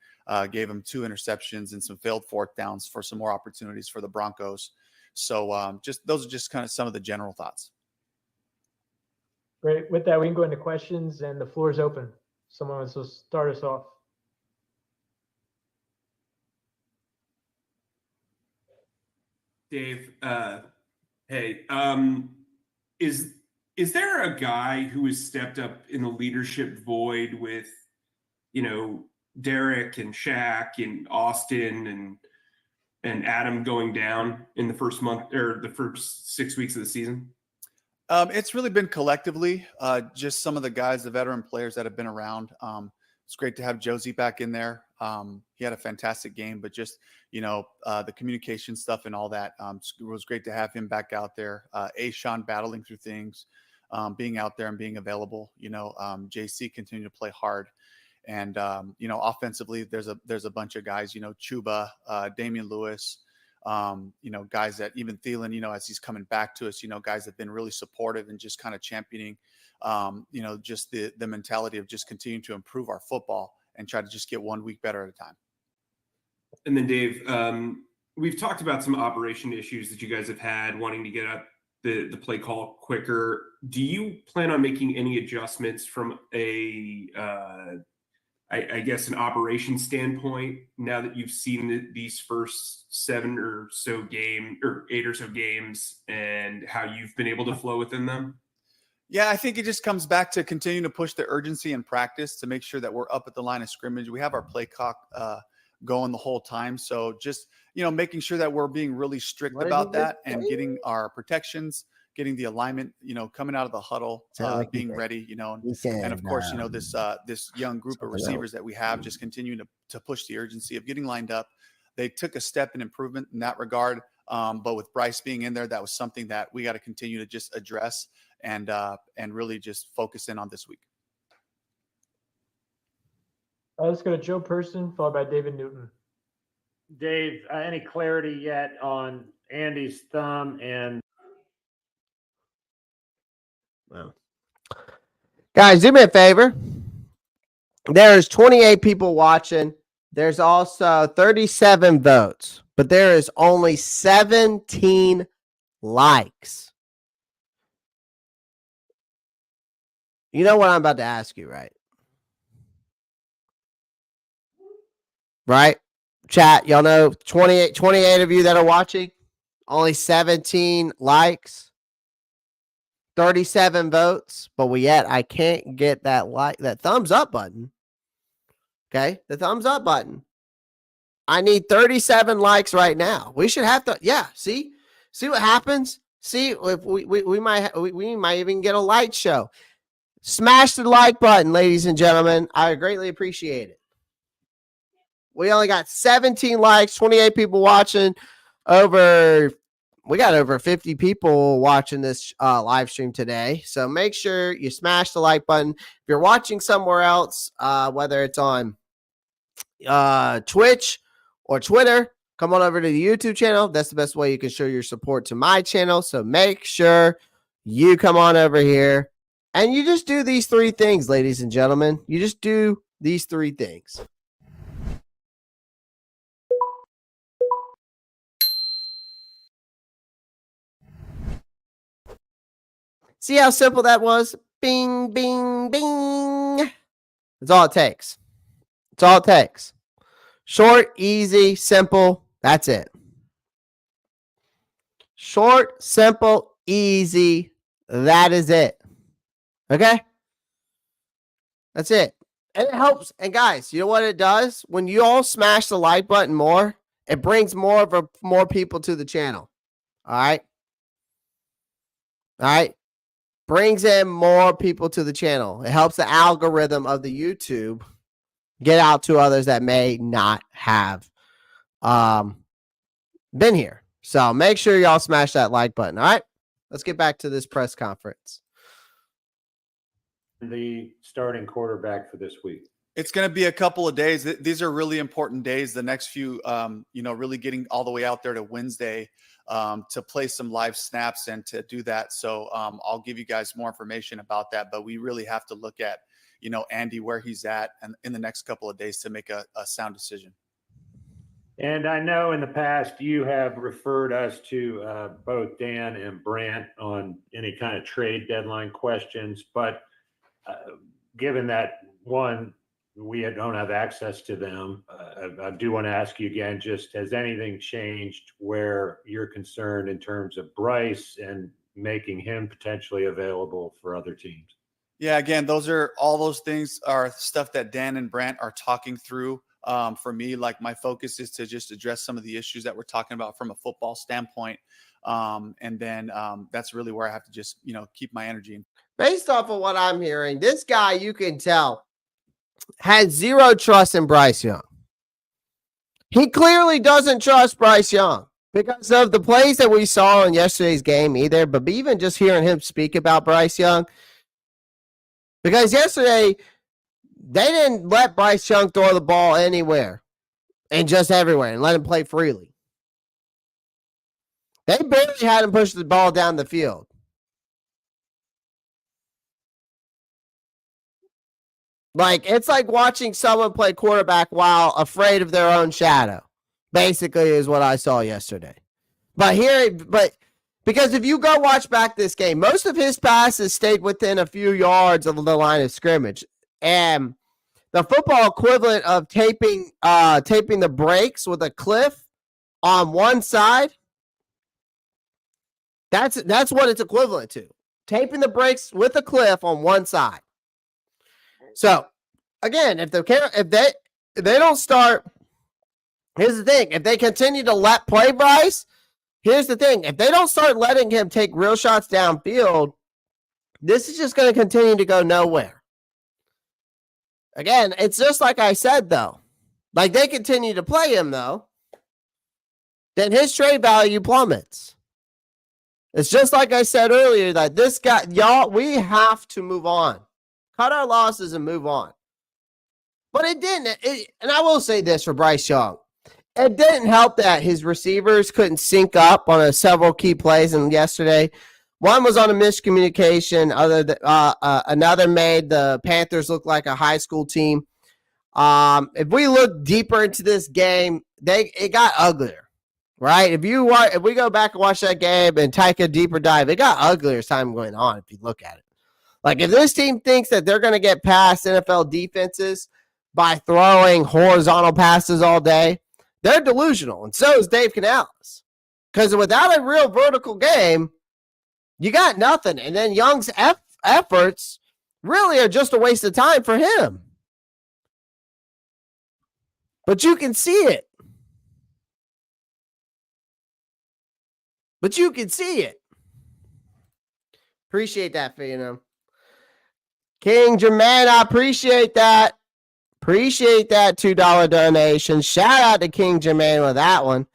gave them 2 interceptions and some failed 4th downs for some more opportunities for the Broncos. So those are just kind of some of the general thoughts. Great. With that, we can go into questions, and the floor is open. Someone wants to start us off. Dave, hey, is there a guy who has stepped up in the leadership void with, Derek and Shaq and Austin and Adam going down in the first month or the first 6 weeks of the season? It's really been collectively, just some of the guys, the veteran players that have been around. It's great to have Josie back in there. He had a fantastic game, but just, the communication stuff and all that, it was great to have him back out there. Sean battling through things, being out there and being available, JC continued to play hard. And offensively, there's a bunch of guys. Chuba, Damian Lewis. Guys that even Thielen, as he's coming back to us, guys that have been really supportive and just kind of championing, just the mentality of just continuing to improve our football and try to just get 1 week better at a time. And then Dave, we've talked about some operation issues that you guys have had wanting to get up the play call quicker. Do you plan on making any adjustments from I guess an operation standpoint now that you've seen these first 7 or so game or 8 or so games and how you've been able to flow within them? Yeah, I think it just comes back to continuing to push the urgency in practice to make sure that we're up at the line of scrimmage. We have our play clock going the whole time. So just, making sure that we're being really strict about that and getting our protections, getting the alignment, coming out of the huddle, being ready, and of course, this young group of receivers that we have just continuing to push the urgency of getting lined up. They took a step in improvement in that regard. But with Bryce being in there, that was something that we got to continue to just address and really just focus in on this week. Let's go to Joe Person, followed by David Newton. Dave, any clarity yet on Andy's thumb and? Well, guys, do me a favor. There's 28 people watching. There's also 37 votes, but there is only 17 likes. You know what I'm about to ask you, right? Right? Chat, y'all know 28 of you that are watching, only 17 likes, 37 votes, but yet I can't get that thumbs up button. Okay, the thumbs up button. I need 37 likes right now. We should have to, see what happens. See if we might even get a light show. Smash the like button, ladies and gentlemen. I greatly appreciate it. We only got 17 likes, 28 people watching. We got over 50 people watching this live stream today. So make sure you smash the like button. If you're watching somewhere else, whether it's on Twitch or Twitter, come on over to the YouTube channel. That's the best way you can show your support to my channel. So make sure you come on over here and you just do these 3 things, ladies and gentlemen. You just do these 3 things. See how simple that was? Bing, bing, bing. That's all it takes. That's all it takes. Short, easy, simple. That's it. Short, simple, easy. That is it. Okay? That's it. And it helps. And guys, you know what it does? When you all smash the like button more, it brings more people to the channel. All right? All right? Brings in more people to the channel. It helps the algorithm of the YouTube get out to others that may not have been here. So make sure y'all smash that like button. All right, let's get back to this press conference. The starting quarterback for this week. It's going to be a couple of days. These are really important days. The next few, really getting all the way out there to Wednesday to play some live snaps and to do that. So I'll give you guys more information about that. But we really have to look at, Andy, where he's at and in the next couple of days to make a sound decision. And I know in the past you have referred us to both Dan and Brant on any kind of trade deadline questions. But given that, one, we don't have access to them. I do want to ask you again, just has anything changed where you're concerned in terms of Bryce and making him potentially available for other teams? Yeah, again, all those things are stuff that Dan and Brant are talking through. For me, like my focus is to just address some of the issues that we're talking about from a football standpoint. And then that's really where I have to just, keep my energy. Based off of what I'm hearing, this guy, you can tell, had zero trust in Bryce Young. He clearly doesn't trust Bryce Young because of the plays that we saw in yesterday's game either, but even just hearing him speak about Bryce Young. Because yesterday, They didn't let Bryce Young throw the ball anywhere and just everywhere and let him play freely. They barely had him push the ball down the field. Like, it's like watching someone play quarterback while afraid of their own shadow, basically, is what I saw yesterday. But because if you go watch back this game, most of his passes stayed within a few yards of the line of scrimmage. And the football equivalent of taping the brakes with a cliff on one side, that's what it's equivalent to. Taping the brakes with a cliff on one side. So, again, if they don't start, here's the thing. If they continue to let play Bryce, here's the thing. If they don't start letting him take real shots downfield, this is just going to continue to go nowhere. Again, it's just like I said, though. Like, they continue to play him, though, then his trade value plummets. It's just like I said earlier that this guy, y'all, we have to move on. Cut our losses and move on. But it didn't. And I will say this for Bryce Young. It didn't help that his receivers couldn't sync up on several key plays yesterday. One was on a miscommunication. Another made the Panthers look like a high school team. If we look deeper into this game, it got uglier, right? If we go back and watch that game and take a deeper dive, it got uglier as time going on if you look at it. Like, if this team thinks that they're going to get past NFL defenses by throwing horizontal passes all day, they're delusional. And so is Dave Canales. Because without a real vertical game, you got nothing. And then Young's efforts really are just a waste of time for him. But you can see it. Appreciate that, Phenom. King Jermaine, I appreciate that. Appreciate that $2 donation. Shout out to King Jermaine with that one.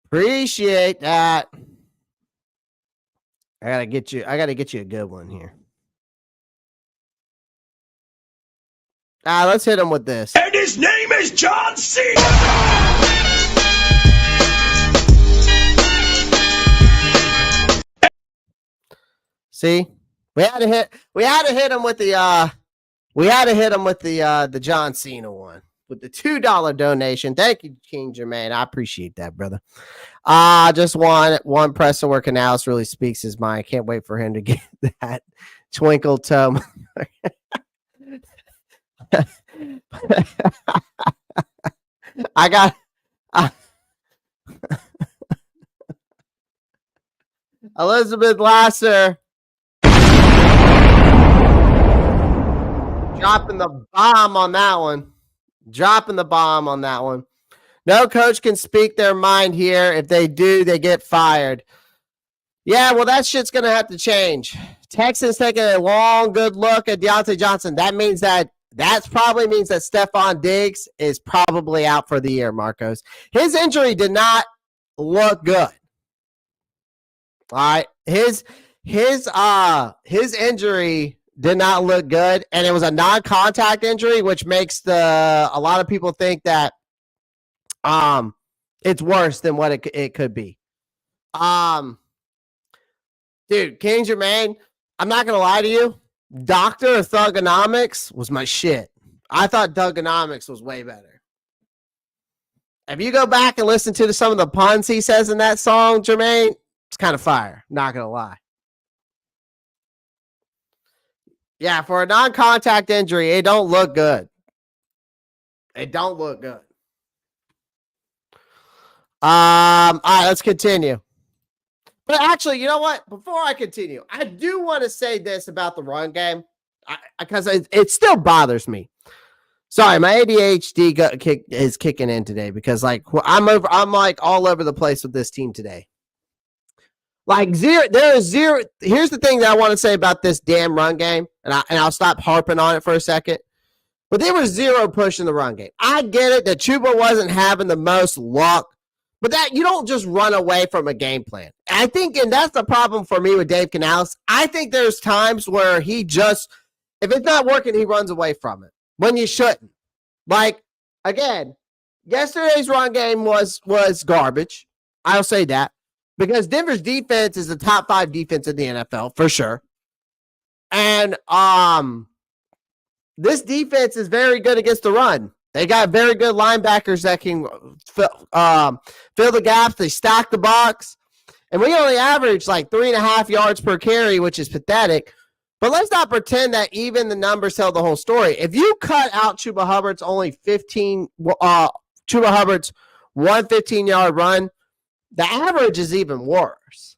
Appreciate that. I gotta get you a good one here. Let's hit him with this. And his name is John C. See? We had to hit him with the John Cena one with the $2 donation. Thank you, King Jermaine. I appreciate that, brother. Just one presser where Canales really speaks his mind. Can't wait for him to get that twinkle toe. I got Elizabeth Lasser. Dropping the bomb on that one. No coach can speak their mind here. If they do, they get fired. Yeah, well, that shit's going to have to change. Texans taking a long, good look at Deontay Johnson. That probably means that Stephon Diggs is probably out for the year, Marcos. His injury did not look good. All right. His injury did not look good, and it was a non-contact injury, which makes a lot of people think that it's worse than what it could be. Dude, King Jermaine, I'm not gonna lie to you. Dr. Thugonomics was my shit. I thought Thugonomics was way better. If you go back and listen to some of the puns he says in that song, Jermaine, it's kind of fire. Not gonna lie. Yeah, for a non-contact injury, it don't look good. All right, let's continue. But actually, you know what? Before I continue, I do want to say this about the run game because it still bothers me. Sorry, my ADHD is kicking in today because I'm like all over the place with this team today. There is zero. Here's the thing that I want to say about this damn run game, and I'll stop harping on it for a second. But there was zero push in the run game. I get it that Chuba wasn't having the most luck, but that you don't just run away from a game plan. And that's the problem for me with Dave Canales. I think there's times where he just If it's not working, he runs away from it when you shouldn't. Like, again, yesterday's run game was garbage. I'll say that because Denver's defense is the top 5 defense in the NFL for sure. And this defense is very good against the run. They got very good linebackers that can fill the gaps. They stack the box. And we only average like 3.5 yards per carry, which is pathetic. But let's not pretend that even the numbers tell the whole story. If you cut out Chuba Hubbard's only 15, Chuba Hubbard's 115-yard run, the average is even worse.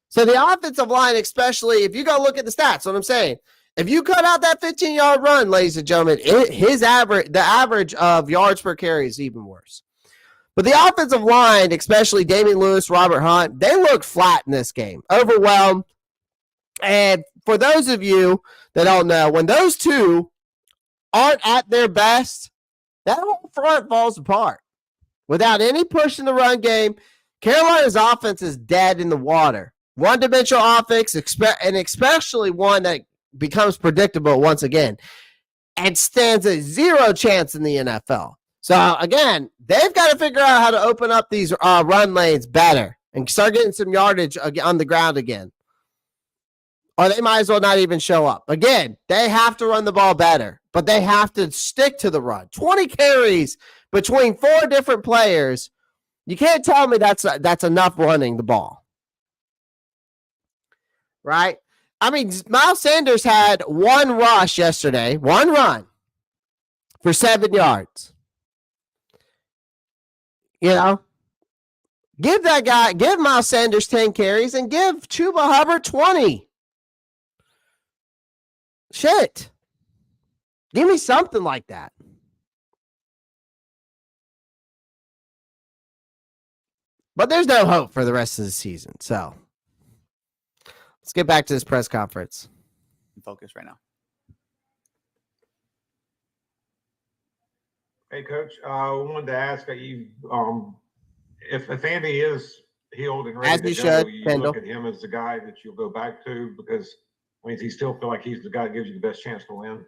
So the offensive line, especially if you go look at the stats, what I'm saying, if you cut out that 15-yard run, ladies and gentlemen, the average of yards per carry is even worse. But the offensive line, especially Damian Lewis, Robert Hunt, they look flat in this game, overwhelmed. And for those of you that don't know, when those two aren't at their best, that whole front falls apart. Without any push in the run game, Carolina's offense is dead in the water. One-dimensional offense, and especially one that becomes predictable once again, and stands a zero chance in the NFL. So, again, they've got to figure out how to open up these run lanes better and start getting some yardage on the ground again. Or they might as well not even show up. Again, they have to run the ball better, but they have to stick to the run. 20 carries between 4 different players. You can't tell me that's enough running the ball. Right? I mean, Miles Sanders had 1 rush yesterday, 1 run for 7 yards. You know, give Miles Sanders 10 carries and give Chuba Hubbard 20. Shit. Give me something like that. But there's no hope for the rest of the season. So let's get back to this press conference. Focus right now. Hey, Coach. I wanted to ask you if Andy is healed and ready As to he go, should, you Kendall. look at him as the guy that you'll go back to because means he still feel like he's the guy that gives you the best chance to win.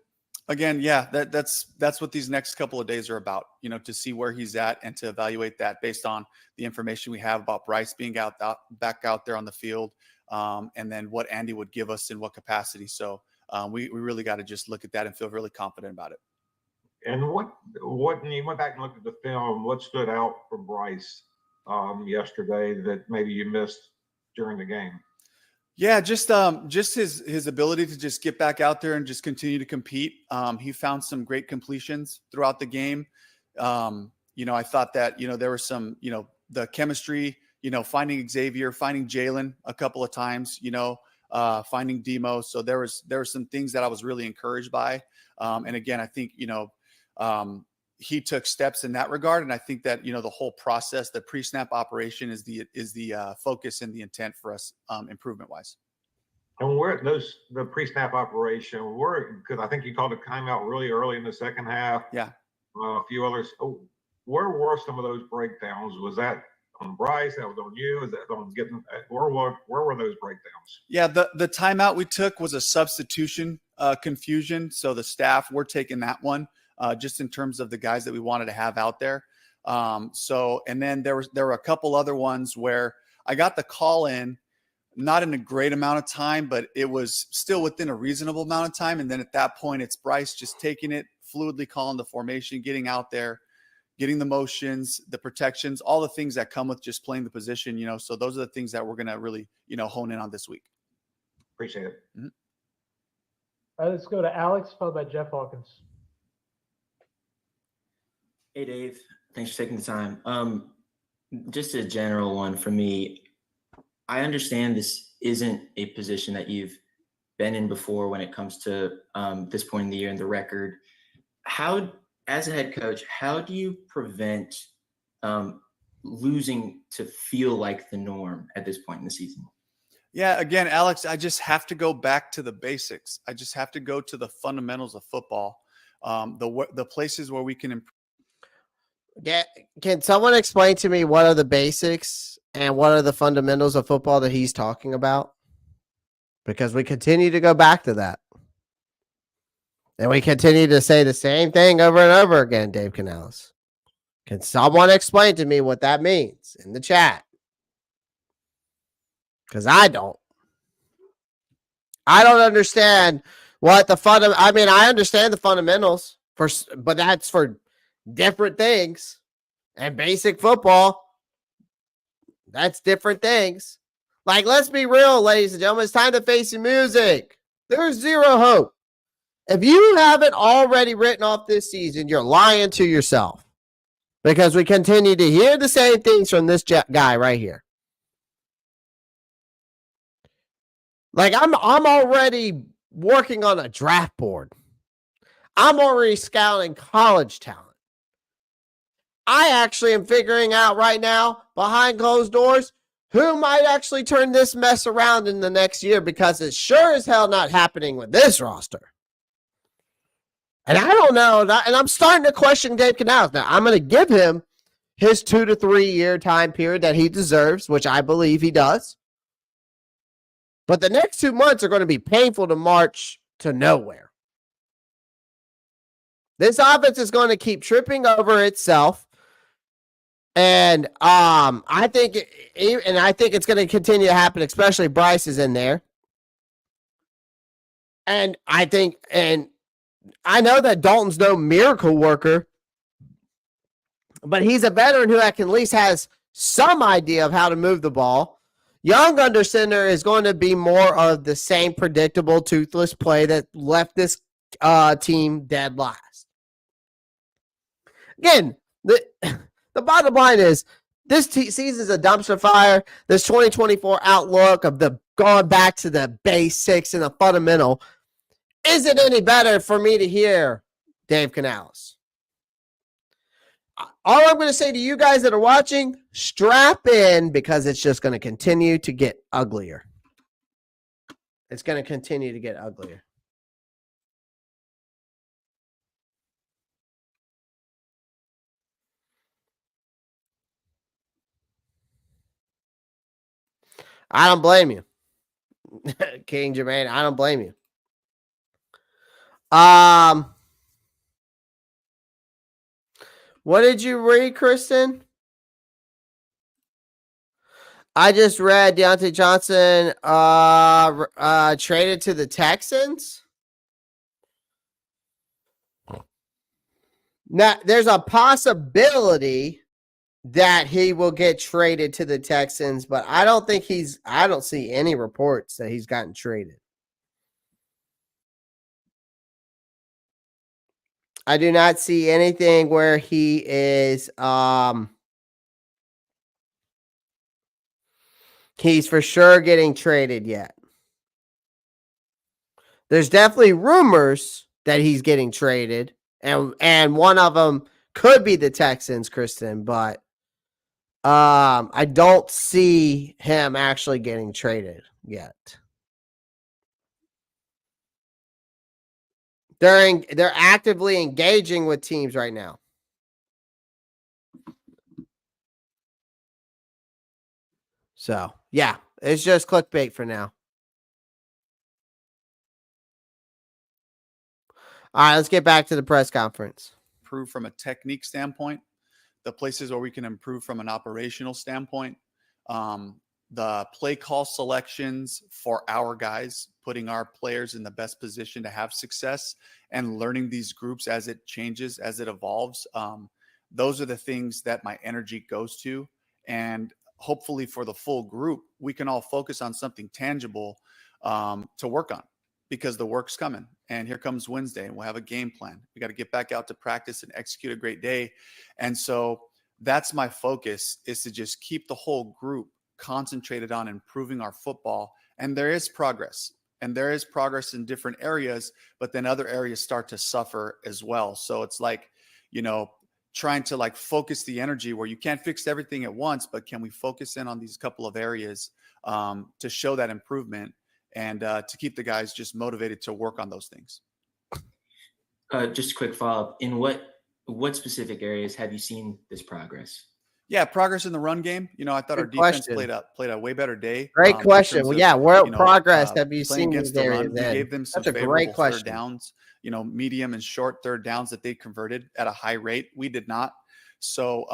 Again, yeah, that's what these next couple of days are about, you know, to see where he's at and to evaluate that based on the information we have about Bryce being back out there on the field, and then what Andy would give us in what capacity. So we really got to just look at that and feel really confident about it. And what when you went back and looked at the film, what stood out for Bryce yesterday that maybe you missed during the game? Yeah, just his ability to just get back out there and just continue to compete. He found some great completions throughout the game. You know, I thought that, you know, there was some, you know, the chemistry, you know, finding Xavier, finding Jalen a couple of times, you know, finding Demo. So there were some things that I was really encouraged by. And again, I think, you know, he took steps in that regard. And I think that, you know, the whole process, the pre-snap operation is the focus and the intent for us improvement wise. And where the pre-snap operation, because I think you called a timeout really early in the second half. Yeah. A few others. Where were some of those breakdowns? Was that on Bryce? That was on you? Is that on getting? Where were those breakdowns? Yeah, the timeout we took was a substitution confusion. So the staff, we're taking that one just in terms of the guys that we wanted to have out there. So, and then there were a couple other ones where I got the call in, not in a great amount of time, but it was still within a reasonable amount of time. And then at that point, it's Bryce just taking it, fluidly calling the formation, getting out there, getting the motions, the protections, all the things that come with just playing the position, you know. So those are the things that we're going to really, you know, hone in on this week. Appreciate it. Mm-hmm. All right, let's go to Alex, followed by Jeff Hawkins. Hey, Dave. Thanks for taking the time. Just a general one for me. I understand this isn't a position that you've been in before when it comes to this point in the year and the record. How, as a head coach, how do you prevent losing to feel like the norm at this point in the season? Yeah, again, Alex, I just have to go back to the basics. I just have to go to the fundamentals of football, the places where we can improve. Yeah, can someone explain to me what are the basics and what are the fundamentals of football that he's talking about? Because we continue to go back to that. And we continue to say the same thing over and over again, Dave Canales. Can someone explain to me what that means in the chat? Because I don't. I don't understand what the I mean, I understand the fundamentals, but that's for different things. And basic football, that's different things. Like, let's be real, ladies and gentlemen. It's time to face the music. There's zero hope. If you haven't already written off this season, you're lying to yourself. Because we continue to hear the same things from this guy right here. Like, I'm already working on a draft board. I'm already scouting college talent. I actually am figuring out right now, behind closed doors, who might actually turn this mess around in the next year, because it's sure as hell not happening with this roster. And I don't know, and I'm starting to question Dave Canales. Now, I'm going to give him his 2 to 3 year time period that he deserves, which I believe he does. But the next 2 months are going to be painful to march to nowhere. This offense is going to keep tripping over itself. And I think it's going to continue to happen, especially if Bryce is in there. And I know that Dalton's no miracle worker, but he's a veteran who at least has some idea of how to move the ball. Young under center is going to be more of the same predictable, toothless play that left this team dead last. Again, the bottom line is this season is a dumpster fire. This 2024 outlook of the going back to the basics and the fundamental isn't any better for me to hear Dave Canales. All I'm going to say to you guys that are watching, strap in, because it's just going to continue to get uglier. It's going to continue to get uglier. I don't blame you. King Jermaine, I don't blame you. What did you read, Kristen? I just read Deontay Johnson traded to the Texans. Now, there's a possibility that he will get traded to the Texans, but I don't see any reports that he's gotten traded. I do not see anything where he is he's for sure getting traded yet. There's definitely rumors that he's getting traded, and one of them could be the Texans, Kristen, but I don't see him actually getting traded yet. They're actively engaging with teams right now. So, yeah, it's just clickbait for now. All right, let's get back to the press conference. Improve from a technique standpoint, the places where we can improve from an operational standpoint, the play call selections for our guys, putting our players in the best position to have success, and learning these groups as it changes, as it evolves. Those are the things that my energy goes to. And hopefully for the full group, we can all focus on something tangible to work on, because the work's coming. And here comes Wednesday, and we'll have a game plan. We got to get back out to practice and execute a great day. And so that's my focus, is to just keep the whole group concentrated on improving our football. And there is progress. And there is progress in different areas, but then other areas start to suffer as well. So it's like, trying to like focus the energy where you can't fix everything at once, but can we focus in on these couple of areas to show that improvement and to keep the guys just motivated to work on those things. Just a quick follow-up. In what specific areas have you seen this progress? Yeah, progress in the run game. I thought our Good defense question. played a way better day. Great in question. terms Well, of, yeah, what progress have you playing seen against these the areas run. We in? gave them some That's a great favorable third question. downs, medium and short third downs that they converted at a high rate. We did not. So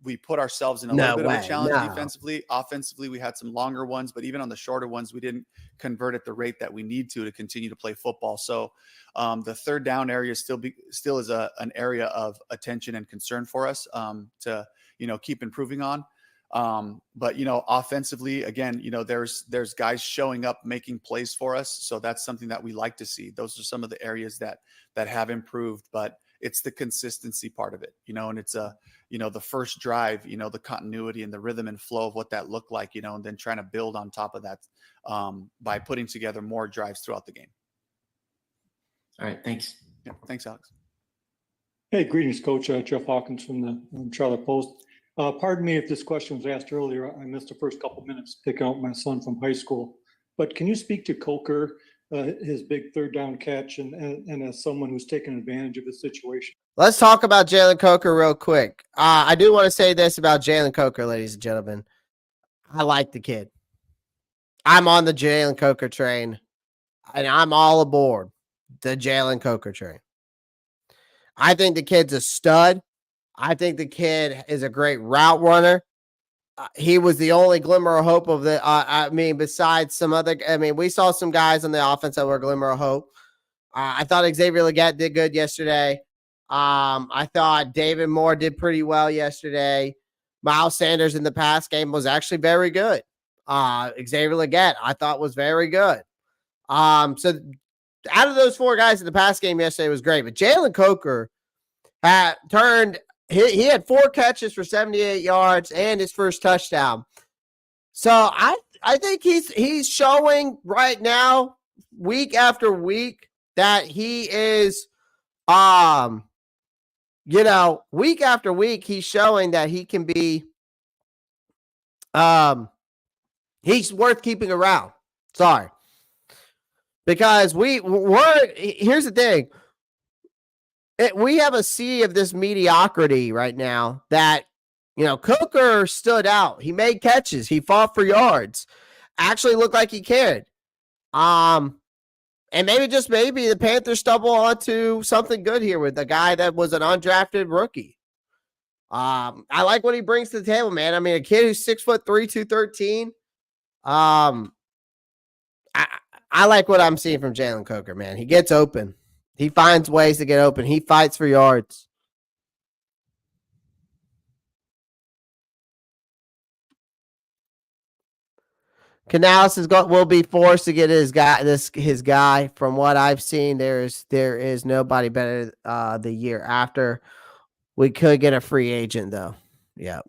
we put ourselves in a little bit of a challenge defensively. Offensively, we had some longer ones, but even on the shorter ones, we didn't convert at the rate that we need to continue to play football. So the third down area still is an area of attention and concern for us to keep improving on. But offensively, again, there's guys showing up making plays for us. So that's something that we like to see. Those are some of the areas that have improved, but it's the consistency part of it, and it's the first drive, the continuity and the rhythm and flow of what that looked like, and then trying to build on top of that by putting together more drives throughout the game. All right. Thanks. Yeah, thanks, Alex. Hey, greetings, Coach. Jeff Hawkins from the Charlotte Post. Pardon me if this question was asked earlier. I missed the first couple minutes picking up my son from high school. But can you speak to Coker, his big third down catch, and as someone who's taken advantage of the situation? Let's talk about Jalen Coker real quick. I do want to say this about Jalen Coker, ladies and gentlemen. I like the kid. I'm on the Jalen Coker train, and I'm all aboard the Jalen Coker train. I think the kid's a stud. I think the kid is a great route runner. He was the only glimmer of hope of besides some other. We saw some guys on the offense that were a glimmer of hope. I thought Xavier Legette did good yesterday. I thought David Moore did pretty well yesterday. Miles Sanders in the pass game was actually very good. Xavier Legette, I thought, was very good. So out of those four guys in the pass game yesterday was great. But Jalen Coker he had 4 catches for 78 yards and his first touchdown. So I think he's showing right now, week after week, that he is, week after week, he's showing that he can be, he's worth keeping around. Sorry. Because here's the thing. We have a sea of this mediocrity right now that, Coker stood out. He made catches. He fought for yards. Actually looked like he cared. And maybe the Panthers stumble onto something good here with the guy that was an undrafted rookie. I like what he brings to the table, man. A kid who's 6'3", 213. I like what I'm seeing from Jalen Coker, man. He gets open. He finds ways to get open. He fights for yards. Canales will be forced to get his guy. From what I've seen, there is nobody better the year after. We could get a free agent though. Yep.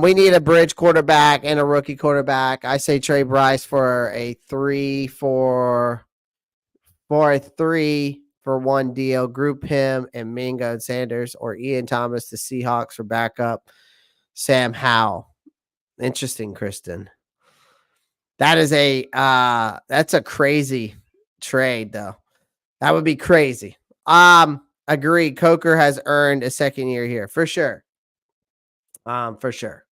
We need a bridge quarterback and a rookie quarterback. I say Trey Bryce for a 3-for-1 deal. Group him and Mingo and Sanders, or Ian Thomas to Seahawks for backup Sam Howell. Interesting, Kristen. That's a crazy trade though. That would be crazy. Agree. Coker has earned a second year here for sure. For sure.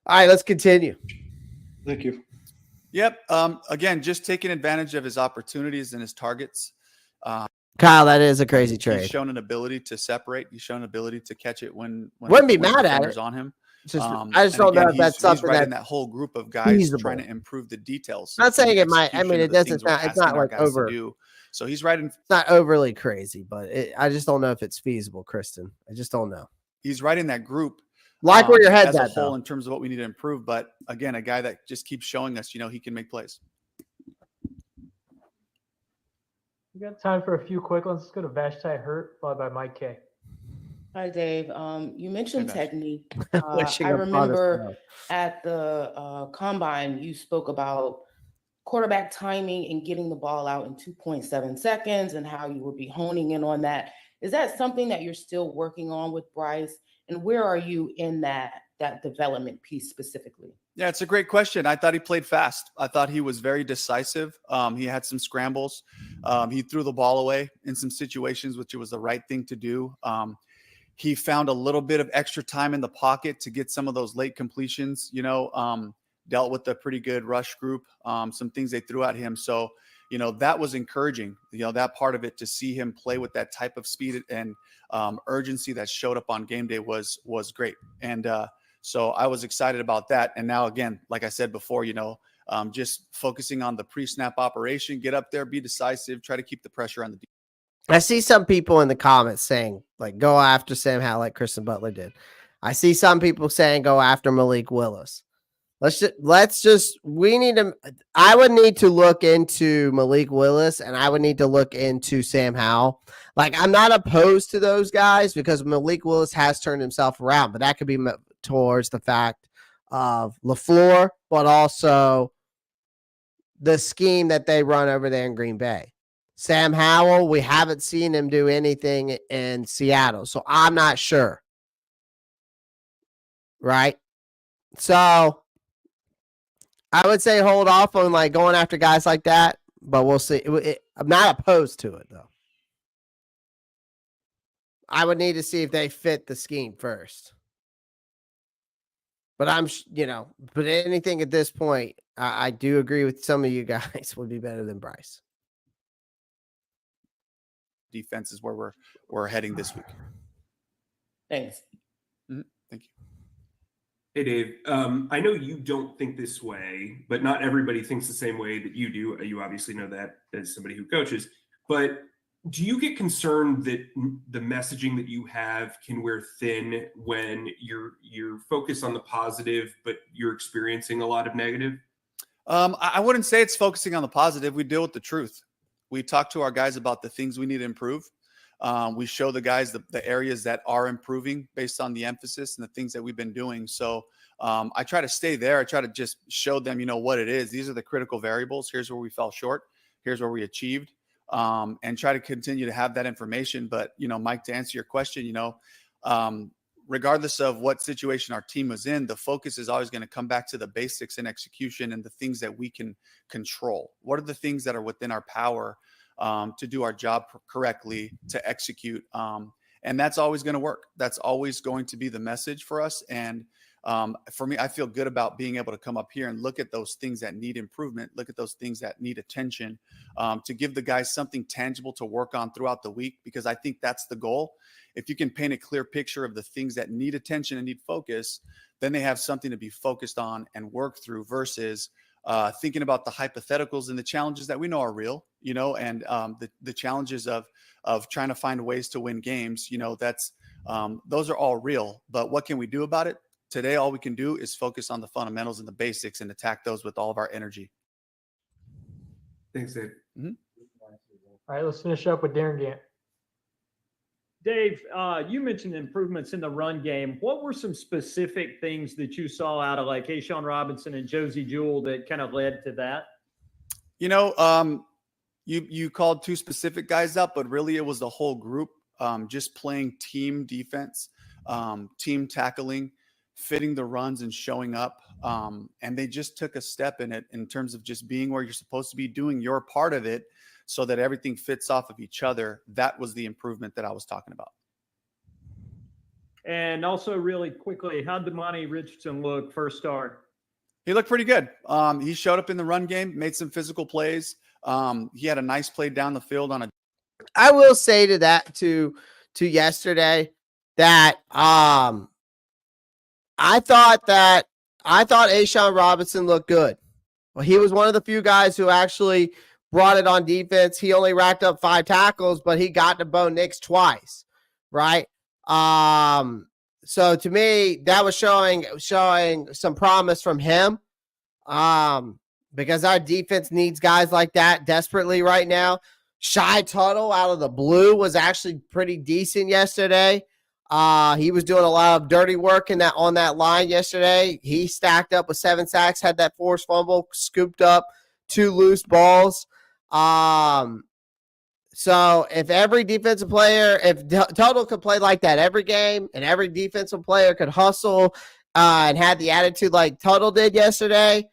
All right, let's continue. Thank you. Yep. Again, just taking advantage of his opportunities and his targets. Kyle, that is a crazy trade. He's shown an ability to separate. He's shown an ability to catch it when wouldn't be mad at it on him. I just don't know if that's something right that in that whole group of guys feasible. trying to improve the details. I'm not saying it might. It doesn't. It's not like over. So he's right in. It's not overly crazy, but I just don't know if it's feasible, Kristen. I just don't know. He's right in that group. Like where your head's as a at, whole, though. in terms of what we need to improve. But again, a guy that just keeps showing us, he can make plays. We got time for a few quick ones. Let's go to Vashti Hurt, followed by Mike K. Hi, Dave. You mentioned Hey, technique. Wishing I upon us remember now. at the combine, you spoke about quarterback timing and getting the ball out in 2.7 seconds and how you would be honing in on that. Is that something that you're still working on with Bryce? And where are you in that development piece specifically? Yeah, it's a great question. I thought he played fast. I thought he was very decisive. He had some scrambles. He threw the ball away in some situations, which was the right thing to do. He found a little bit of extra time in the pocket to get some of those late completions, dealt with a pretty good rush group, some things they threw at him. So, that was encouraging, that part of it, to see him play with that type of speed and urgency that showed up on game day was great. And so I was excited about that. And now, again, like I said before, just focusing on the pre-snap operation, get up there, be decisive, try to keep the pressure on the defense. I see some people in the comments saying, like, go after Sam Howell like Kristen Butler did. I see some people saying go after Malik Willis. We need to, I would need to look into Malik Willis, and I would need to look into Sam Howell. Like, I'm not opposed to those guys because Malik Willis has turned himself around, but that could be towards the fact of LaFleur, but also the scheme that they run over there in Green Bay. Sam Howell, we haven't seen him do anything in Seattle, so I'm not sure. Right? So I would say hold off on like going after guys like that, but we'll see. I'm not opposed to it, though. I would need to see if they fit the scheme first. But but anything at this point, I do agree with some of you guys would be better than Bryce. Defense is where we're heading this week. Thanks. Mm-hmm. Thank you. Hey, Dave. I know you don't think this way, but not everybody thinks the same way that you do. You obviously know that as somebody who coaches. But do you get concerned that the messaging that you have can wear thin when you're focused on the positive, but you're experiencing a lot of negative? I wouldn't say it's focusing on the positive. We deal with the truth. We talk to our guys about the things we need to improve. We show the guys the areas that are improving based on the emphasis and the things that we've been doing. So I try to stay there. I try to just show them, what it is. These are the critical variables. Here's where we fell short. Here's where we achieved. And try to continue to have that information. But, Mike, to answer your question, regardless of what situation our team was in, the focus is always going to come back to the basics and execution and the things that we can control. What are the things that are within our power to do our job correctly, to execute? And that's always going to work. That's always going to be the message for us. And for me, I feel good about being able to come up here and look at those things that need improvement, look at those things that need attention, to give the guys something tangible to work on throughout the week, because I think that's the goal. If you can paint a clear picture of the things that need attention and need focus, then they have something to be focused on and work through versus thinking about the hypotheticals and the challenges that we know are real, and the challenges of trying to find ways to win games, that's those are all real. But what can we do about it? Today, all we can do is focus on the fundamentals and the basics and attack those with all of our energy. Thanks, Dave. Mm-hmm. All right, let's finish up with Darren Gant. Dave, you mentioned improvements in the run game. What were some specific things that you saw out of like A'Shawn Robinson and Josie Jewell that kind of led to that? You called two specific guys up, but really it was the whole group, just playing team defense, team tackling, fitting the runs and showing up. And they just took a step in it in terms of just being where you're supposed to be, doing your part of it, so that everything fits off of each other. That was the improvement that I was talking about. And also really quickly, how'd Damani Richardson look first start? He looked pretty good. He showed up in the run game, made some physical plays. He had a nice play down the field on a. I will say to that, to yesterday, that I thought A'Shawn Robinson looked good. Well, he was one of the few guys who actually brought it on defense. He only racked up 5 tackles, but he got to Bo Nix twice, right? So to me, that was showing some promise from him, because our defense needs guys like that desperately right now. Shy Tuttle out of the blue was actually pretty decent yesterday. He was doing a lot of dirty work on that line yesterday. He stacked up with 7 sacks, had that forced fumble, scooped up 2 loose balls. So if every defensive player, if Tuttle could play like that every game, and every defensive player could hustle and had the attitude like Tuttle did yesterday,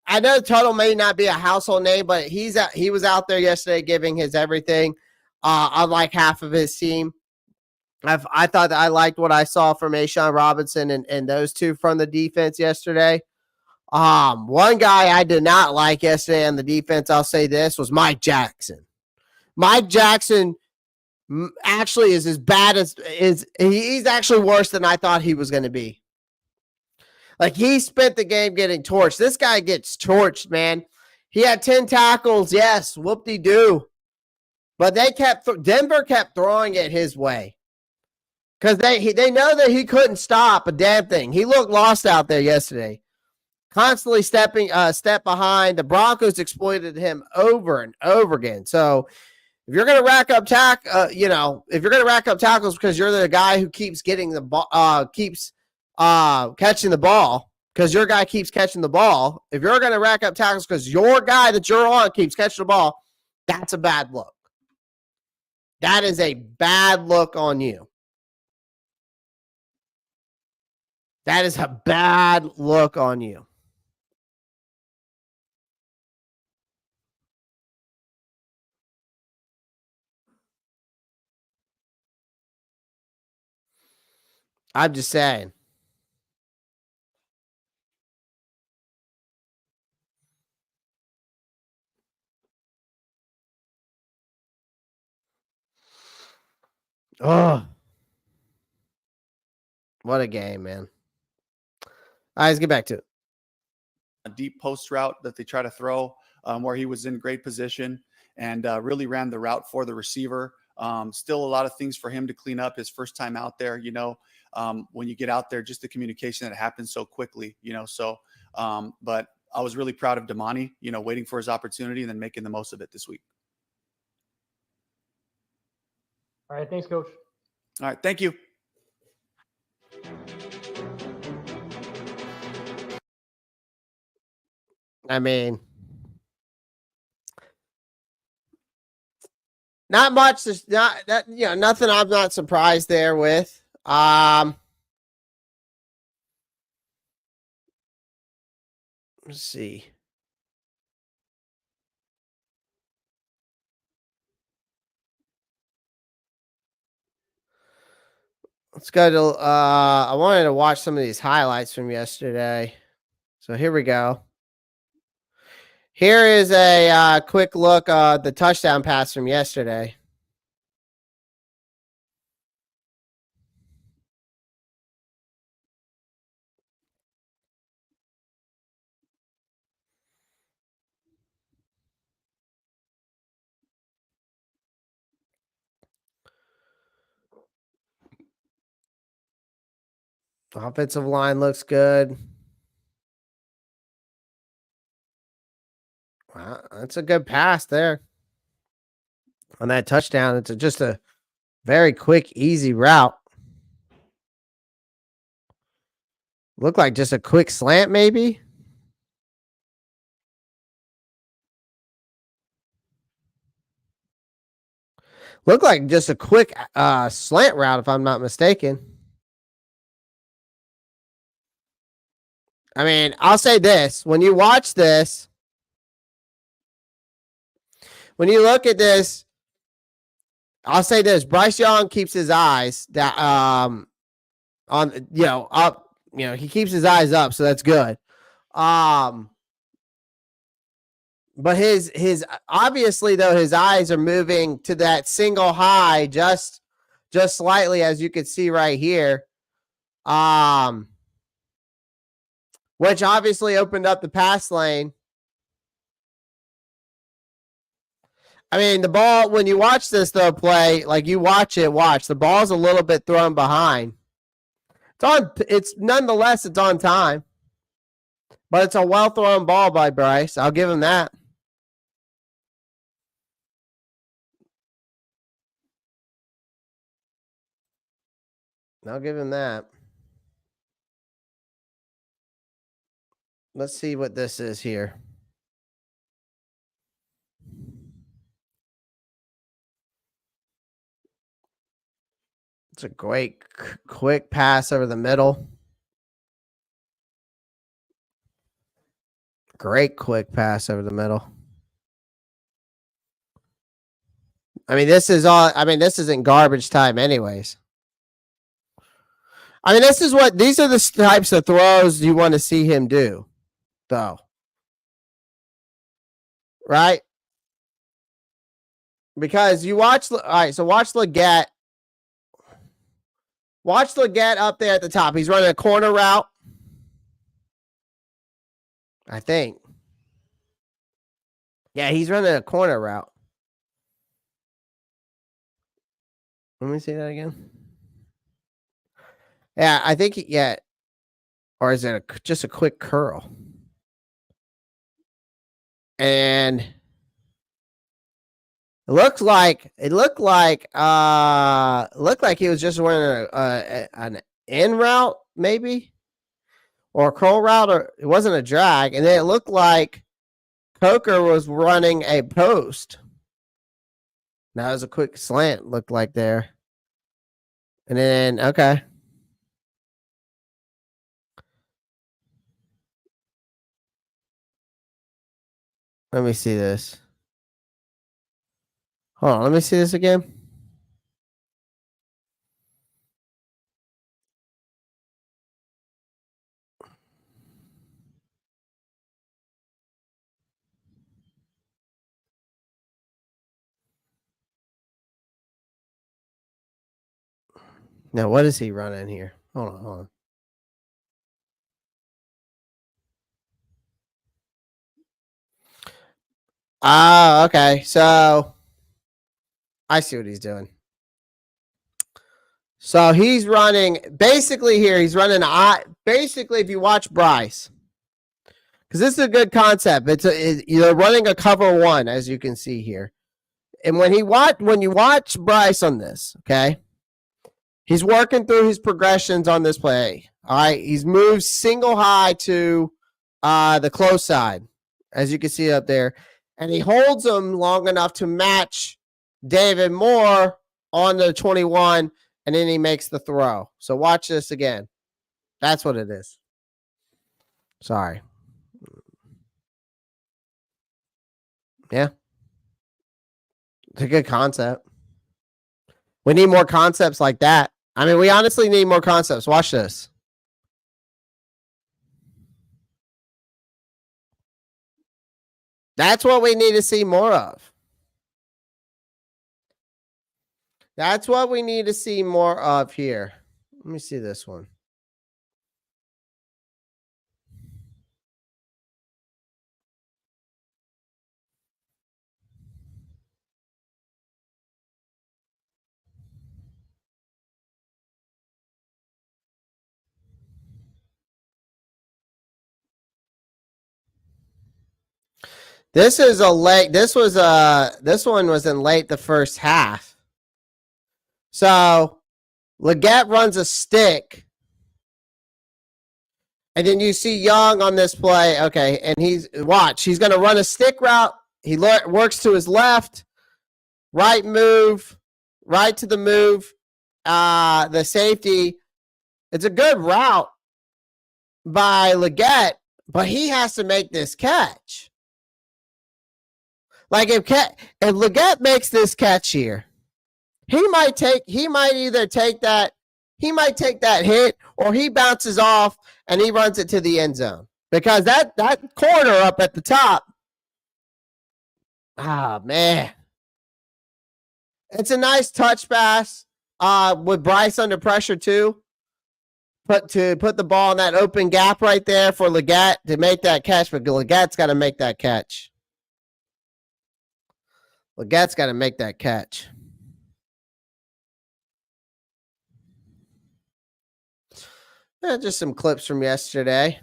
I know Tuttle may not be a household name, but he was out there yesterday giving his everything, unlike half of his team. I thought that I liked what I saw from Ashawn Robinson and those two from the defense yesterday. One guy I did not like yesterday on the defense, I'll say this, was Mike Jackson. Mike Jackson actually is as bad as he's actually worse than I thought he was going to be. Like, he spent the game getting torched. This guy gets torched, man. He had 10 tackles, yes, whoop-de-doo. But Denver kept throwing it his way. Because they know that he couldn't stop a damn thing. He looked lost out there yesterday. Constantly step behind. The Broncos exploited him over and over again. So if you're going to rack up if you're going to rack up tackles because you're the guy who keeps getting the ball, catching the ball, because your guy keeps catching the ball. If you're going to rack up tackles because your guy that you're on keeps catching the ball, that's a bad look. That is a bad look on you. That is a bad look on you. I'm just saying. Oh, what a game, man. All right, let's get back to it. A deep post route that they try to throw, where he was in great position and really ran the route for the receiver. Still a lot of things for him to clean up his first time out there. When you get out there, just the communication that happens so quickly, but I was really proud of Damani, waiting for his opportunity and then making the most of it this week. All right. Thanks, Coach. All right. Thank you. I mean, not much. Nothing I'm not surprised there with. Let's see. Let's go to, I wanted to watch some of these highlights from yesterday. So here we go. Here is a quick look at the touchdown pass from yesterday. The offensive line looks good. Wow, that's a good pass there. On that touchdown, it's just a very quick, easy route. Looked like just a quick slant, maybe. Looked like just a quick slant route, if I'm not mistaken. I mean, I'll say this. When you watch this, when you look at this, I'll say this. Bryce Young keeps his eyes that on up. He keeps his eyes up, so that's good. But his obviously though his eyes are moving to that single high just slightly, as you can see right here. Which obviously opened up the pass lane. I mean, the ball, when you watch this though play, like you watch the ball's a little bit thrown behind. It's nonetheless, it's on time. But it's a well thrown ball by Bryce. I'll give him that. I'll give him that. Let's see what this is here. It's a great quick pass over the middle. Great quick pass over the middle. I mean, this isn't garbage time anyways. I mean, these are the types of throws you want to see him do, though. Right? Because you watch, all right, so watch Leggett. Watch Leggett up there at the top. He's running a corner route. I think. Yeah, he's running a corner route. Let me see that again. Yeah, I think, yeah. Or is it just a quick curl? And it looked like he was just running an in route, maybe, or a curl route, or it wasn't a drag. And then it looked like Coker was running a post. That was a quick slant, looked like there. And then, okay. Let me see this. Hold on, let me see this again. Now, what is he running here? Hold on. Ah, okay. So I see what he's doing. So he's running basically here. He's running basically. If you watch Bryce, because this is a good concept. You're running a cover one, as you can see here. And when you watch Bryce on this, okay, he's working through his progressions on this play. All right, he's moved single high to the close side, as you can see up there, and he holds them long enough to match David Moore on the 21, and then he makes the throw. So watch this again. That's what it is. Sorry. Yeah. It's a good concept. We need more concepts like that. I mean, we honestly need more concepts. Watch this. That's what we need to see more of. That's what we need to see more of here. Let me see this one. This one was in late the first half. So Leggett runs a stick. And then you see Young on this play. Okay, and he's going to run a stick route. He works to his left, right move, right to the move, the safety. It's a good route by Leggett, but he has to make this catch. Like if Leggett makes this catch here, he might either take that hit, or he bounces off and he runs it to the end zone. Because that corner up at the top, man. It's a nice touch pass with Bryce under pressure too. Put the ball in that open gap right there for Leggett to make that catch, but Leggett's got to make that catch. Leggett's got to make that catch. Yeah, just some clips from yesterday.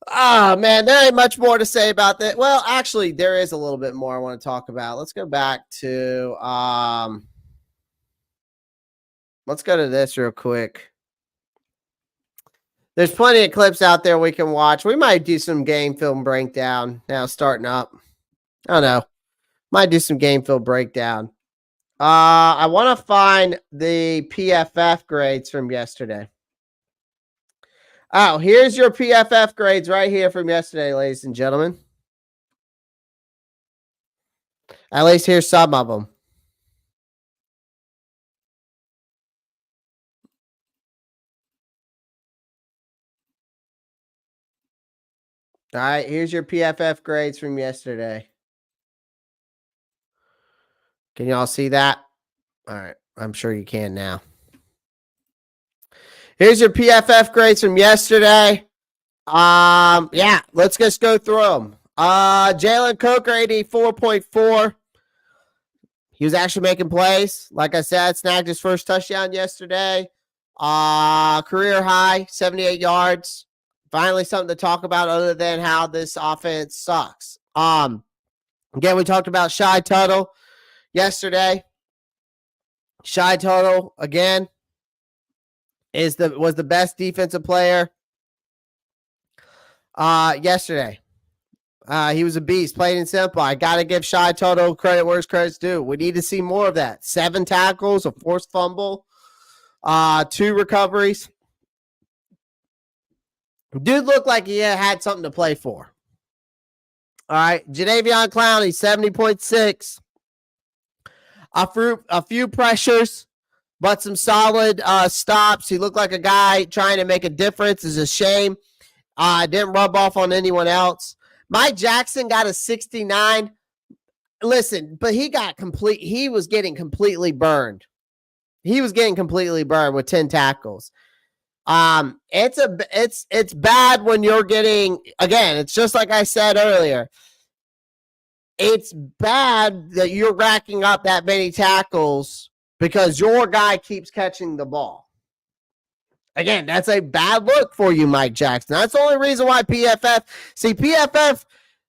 Oh, man, there ain't much more to say about that. Well, actually, there is a little bit more I want to talk about. Let's go back to let's go to this real quick. There's plenty of clips out there we can watch. We might do some game film breakdown now starting up. I don't know. Might do some game film breakdown. I want to find the PFF grades from yesterday. Oh, here's your PFF grades right here from yesterday, ladies and gentlemen. At least here's some of them. All right, here's your PFF grades from yesterday. Can y'all see that? All right, I'm sure you can now. Here's your PFF grades from yesterday. Yeah, let's just go through them. Jalen Coker, 84.4. He was actually making plays. Like I said, snagged his first touchdown yesterday. Career high, 78 yards. Finally, something to talk about other than how this offense sucks. Again, we talked about Shy Tuttle yesterday. Shy Tuttle, again, was the best defensive player yesterday. He was a beast, plain and simple. I got to give Shy Tuttle credit where his credit's due. We need to see more of that. 7 tackles, a forced fumble, 2 recoveries. Dude looked like he had something to play for. All right, Jadeveon Clowney, 70.6. A few pressures, but some solid stops. He looked like a guy trying to make a difference. It's a shame. Didn't rub off on anyone else. Mike Jackson got a 69. Listen, but he was getting completely burned. He was getting completely burned with 10 tackles. It's bad when you're getting, again, it's just like I said earlier. It's bad that you're racking up that many tackles because your guy keeps catching the ball. Again, that's a bad look for you, Mike Jackson. That's the only reason why PFF,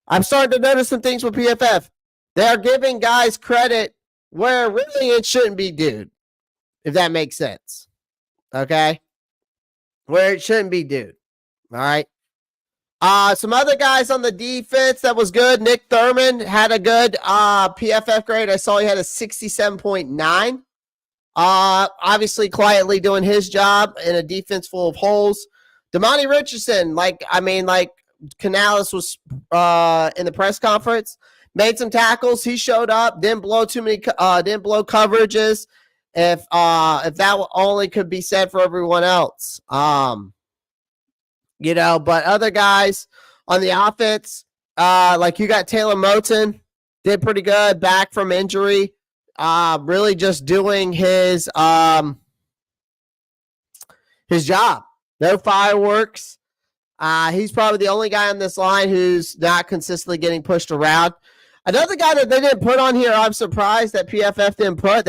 I'm starting to notice some things with PFF. They're giving guys credit where really it shouldn't be due, if that makes sense. Okay? Where it shouldn't be due. All right? Some other guys on the defense that was good. Nick Thurman had a good PFF grade. I saw he had a 67.9. Obviously quietly doing his job in a defense full of holes. Damani Richardson, like Canales was in the press conference, made some tackles. He showed up, didn't blow coverages. If that only could be said for everyone else. But other guys on the offense, like you got Taylor Moton, did pretty good, back from injury. Really just doing his job. No fireworks. He's probably the only guy on this line who's not consistently getting pushed around. Another guy that they didn't put on here, I'm surprised that PFF didn't put.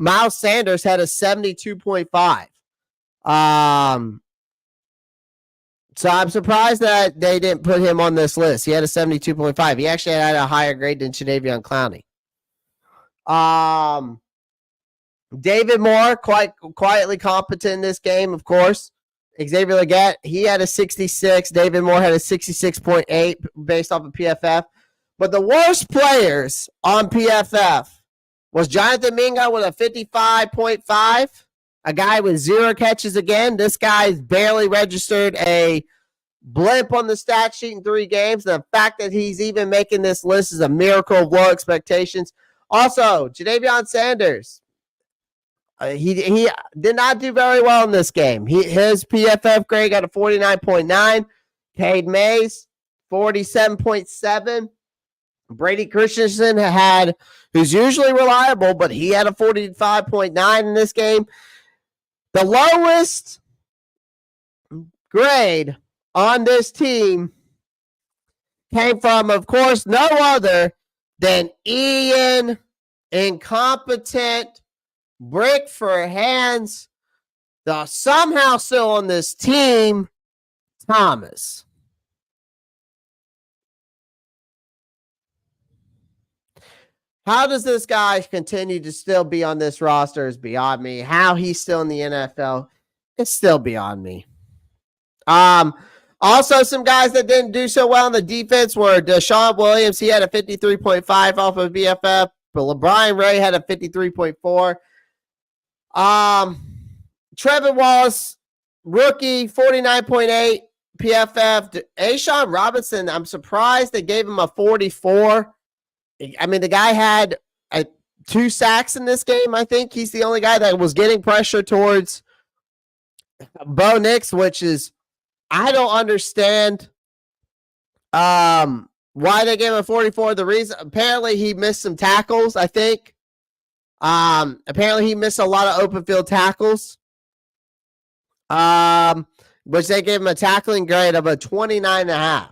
Miles Sanders had a 72.5. So I'm surprised that they didn't put him on this list. He had a 72.5. He actually had a higher grade than Jadeveon Clowney. David Moore, quite quietly competent in this game, of course. Xavier Legette, he had a 66. David Moore had a 66.8 based off of PFF. But the worst players on PFF was Jonathan Mingo with a 55.5. A guy with 0 catches again. This guy's barely registered a blimp on the stat sheet in 3 games. The fact that he's even making this list is a miracle of low expectations. Also, Jadeveon Sanders, he did not do very well in this game. His PFF grade got a 49.9. Cade Mays, 47.7. Brady Christensen who's usually reliable, but he had a 45.9 in this game. The lowest grade on this team came from, of course, no other than Ian, incompetent, brick for hands, somehow still on this team, Thomas. How does this guy continue to still be on this roster is beyond me. How he's still in the NFL, it's still beyond me. Also, some guys that didn't do so well in the defense were Deshaun Williams. He had a 53.5 off of BFF. But LeBron Ray had a 53.4. Trevor Wallace, rookie, 49.8 PFF. Ashawn Robinson, I'm surprised they gave him a 44. I mean, the guy had 2 sacks in this game, I think. He's the only guy that was getting pressure towards Bo Nix, which is, I don't understand Why they gave him a 44? The reason, apparently he missed some tackles, I think. Apparently he missed a lot of open field tackles. Which they gave him a tackling grade of a 29.5.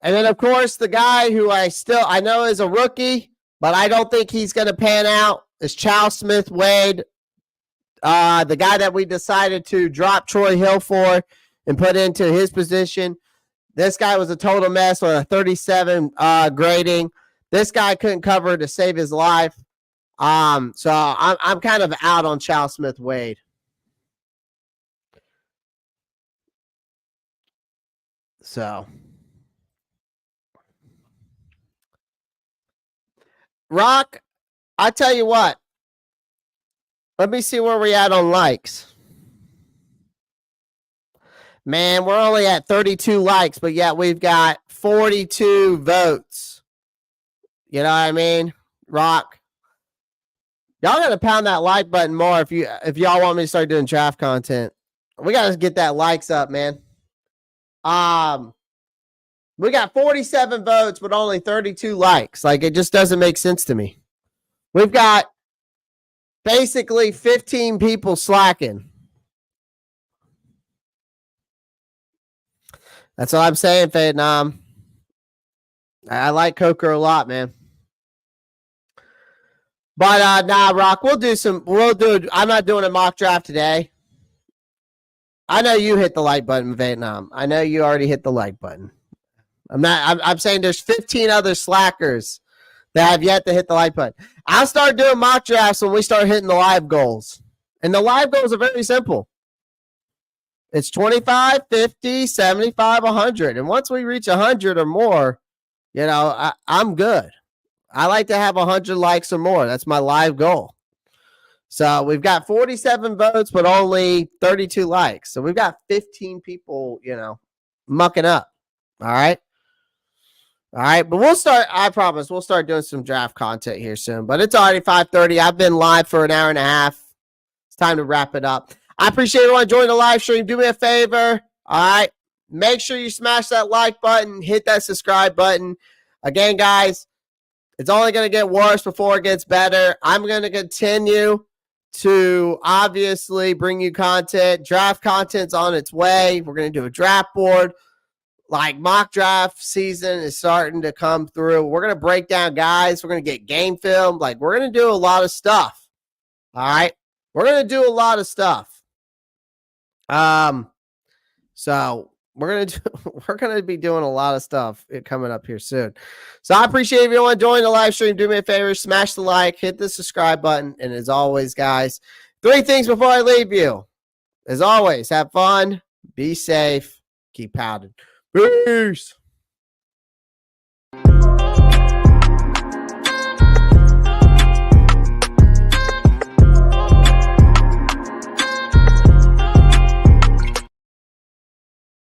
And then, of course, the guy who I know is a rookie, but I don't think he's going to pan out, is Chow Smith-Wade, the guy that we decided to drop Troy Hill for and put into his position. This guy was a total mess with a 37 grading. This guy couldn't cover to save his life. So I'm kind of out on Chow Smith-Wade. So, Rock, I tell you what. Let me see where we at on likes. Man, we're only at 32 likes, but yet we've got 42 votes. You know what I mean? Rock. Y'all gotta pound that like button more if y'all want me to start doing draft content. We gotta get that likes up, man. We got 47 votes, but only 32 likes. Like, it just doesn't make sense to me. We've got basically 15 people slacking. That's all I'm saying, Vietnam. I like Coker a lot, man. But nah, Rock, I'm not doing a mock draft today. I know you hit the like button, Vietnam. I know you already hit the like button. I'm saying there's 15 other slackers that have yet to hit the like button. I'll start doing mock drafts when we start hitting the live goals. And the live goals are very simple. It's 25, 50, 75, 100. And once we reach 100 or more, you know, I'm good. I like to have 100 likes or more. That's my live goal. So we've got 47 votes, but only 32 likes. So we've got 15 people, you know, mucking up. All right. All right. But I promise we'll start doing some draft content here soon. But it's already 5:30. I've been live for an hour and a half. It's time to wrap it up. I appreciate everyone joining the live stream. Do me a favor. All right. Make sure you smash that like button, hit that subscribe button. Again, guys, it's only going to get worse before it gets better. I'm going to continue to obviously bring you content. Draft content's on its way. We're going to do a draft board. Like, mock draft season is starting to come through. We're going to break down guys. We're going to get game film. Like, we're going to do a lot of stuff. All right. We're going to do a lot of stuff. So we're going to be doing a lot of stuff coming up here soon. So I appreciate everyone joining the live stream. Do me a favor, smash the like, hit the subscribe button. And as always, guys, 3 things before I leave you. As always, have fun, be safe, keep pounding. Peace.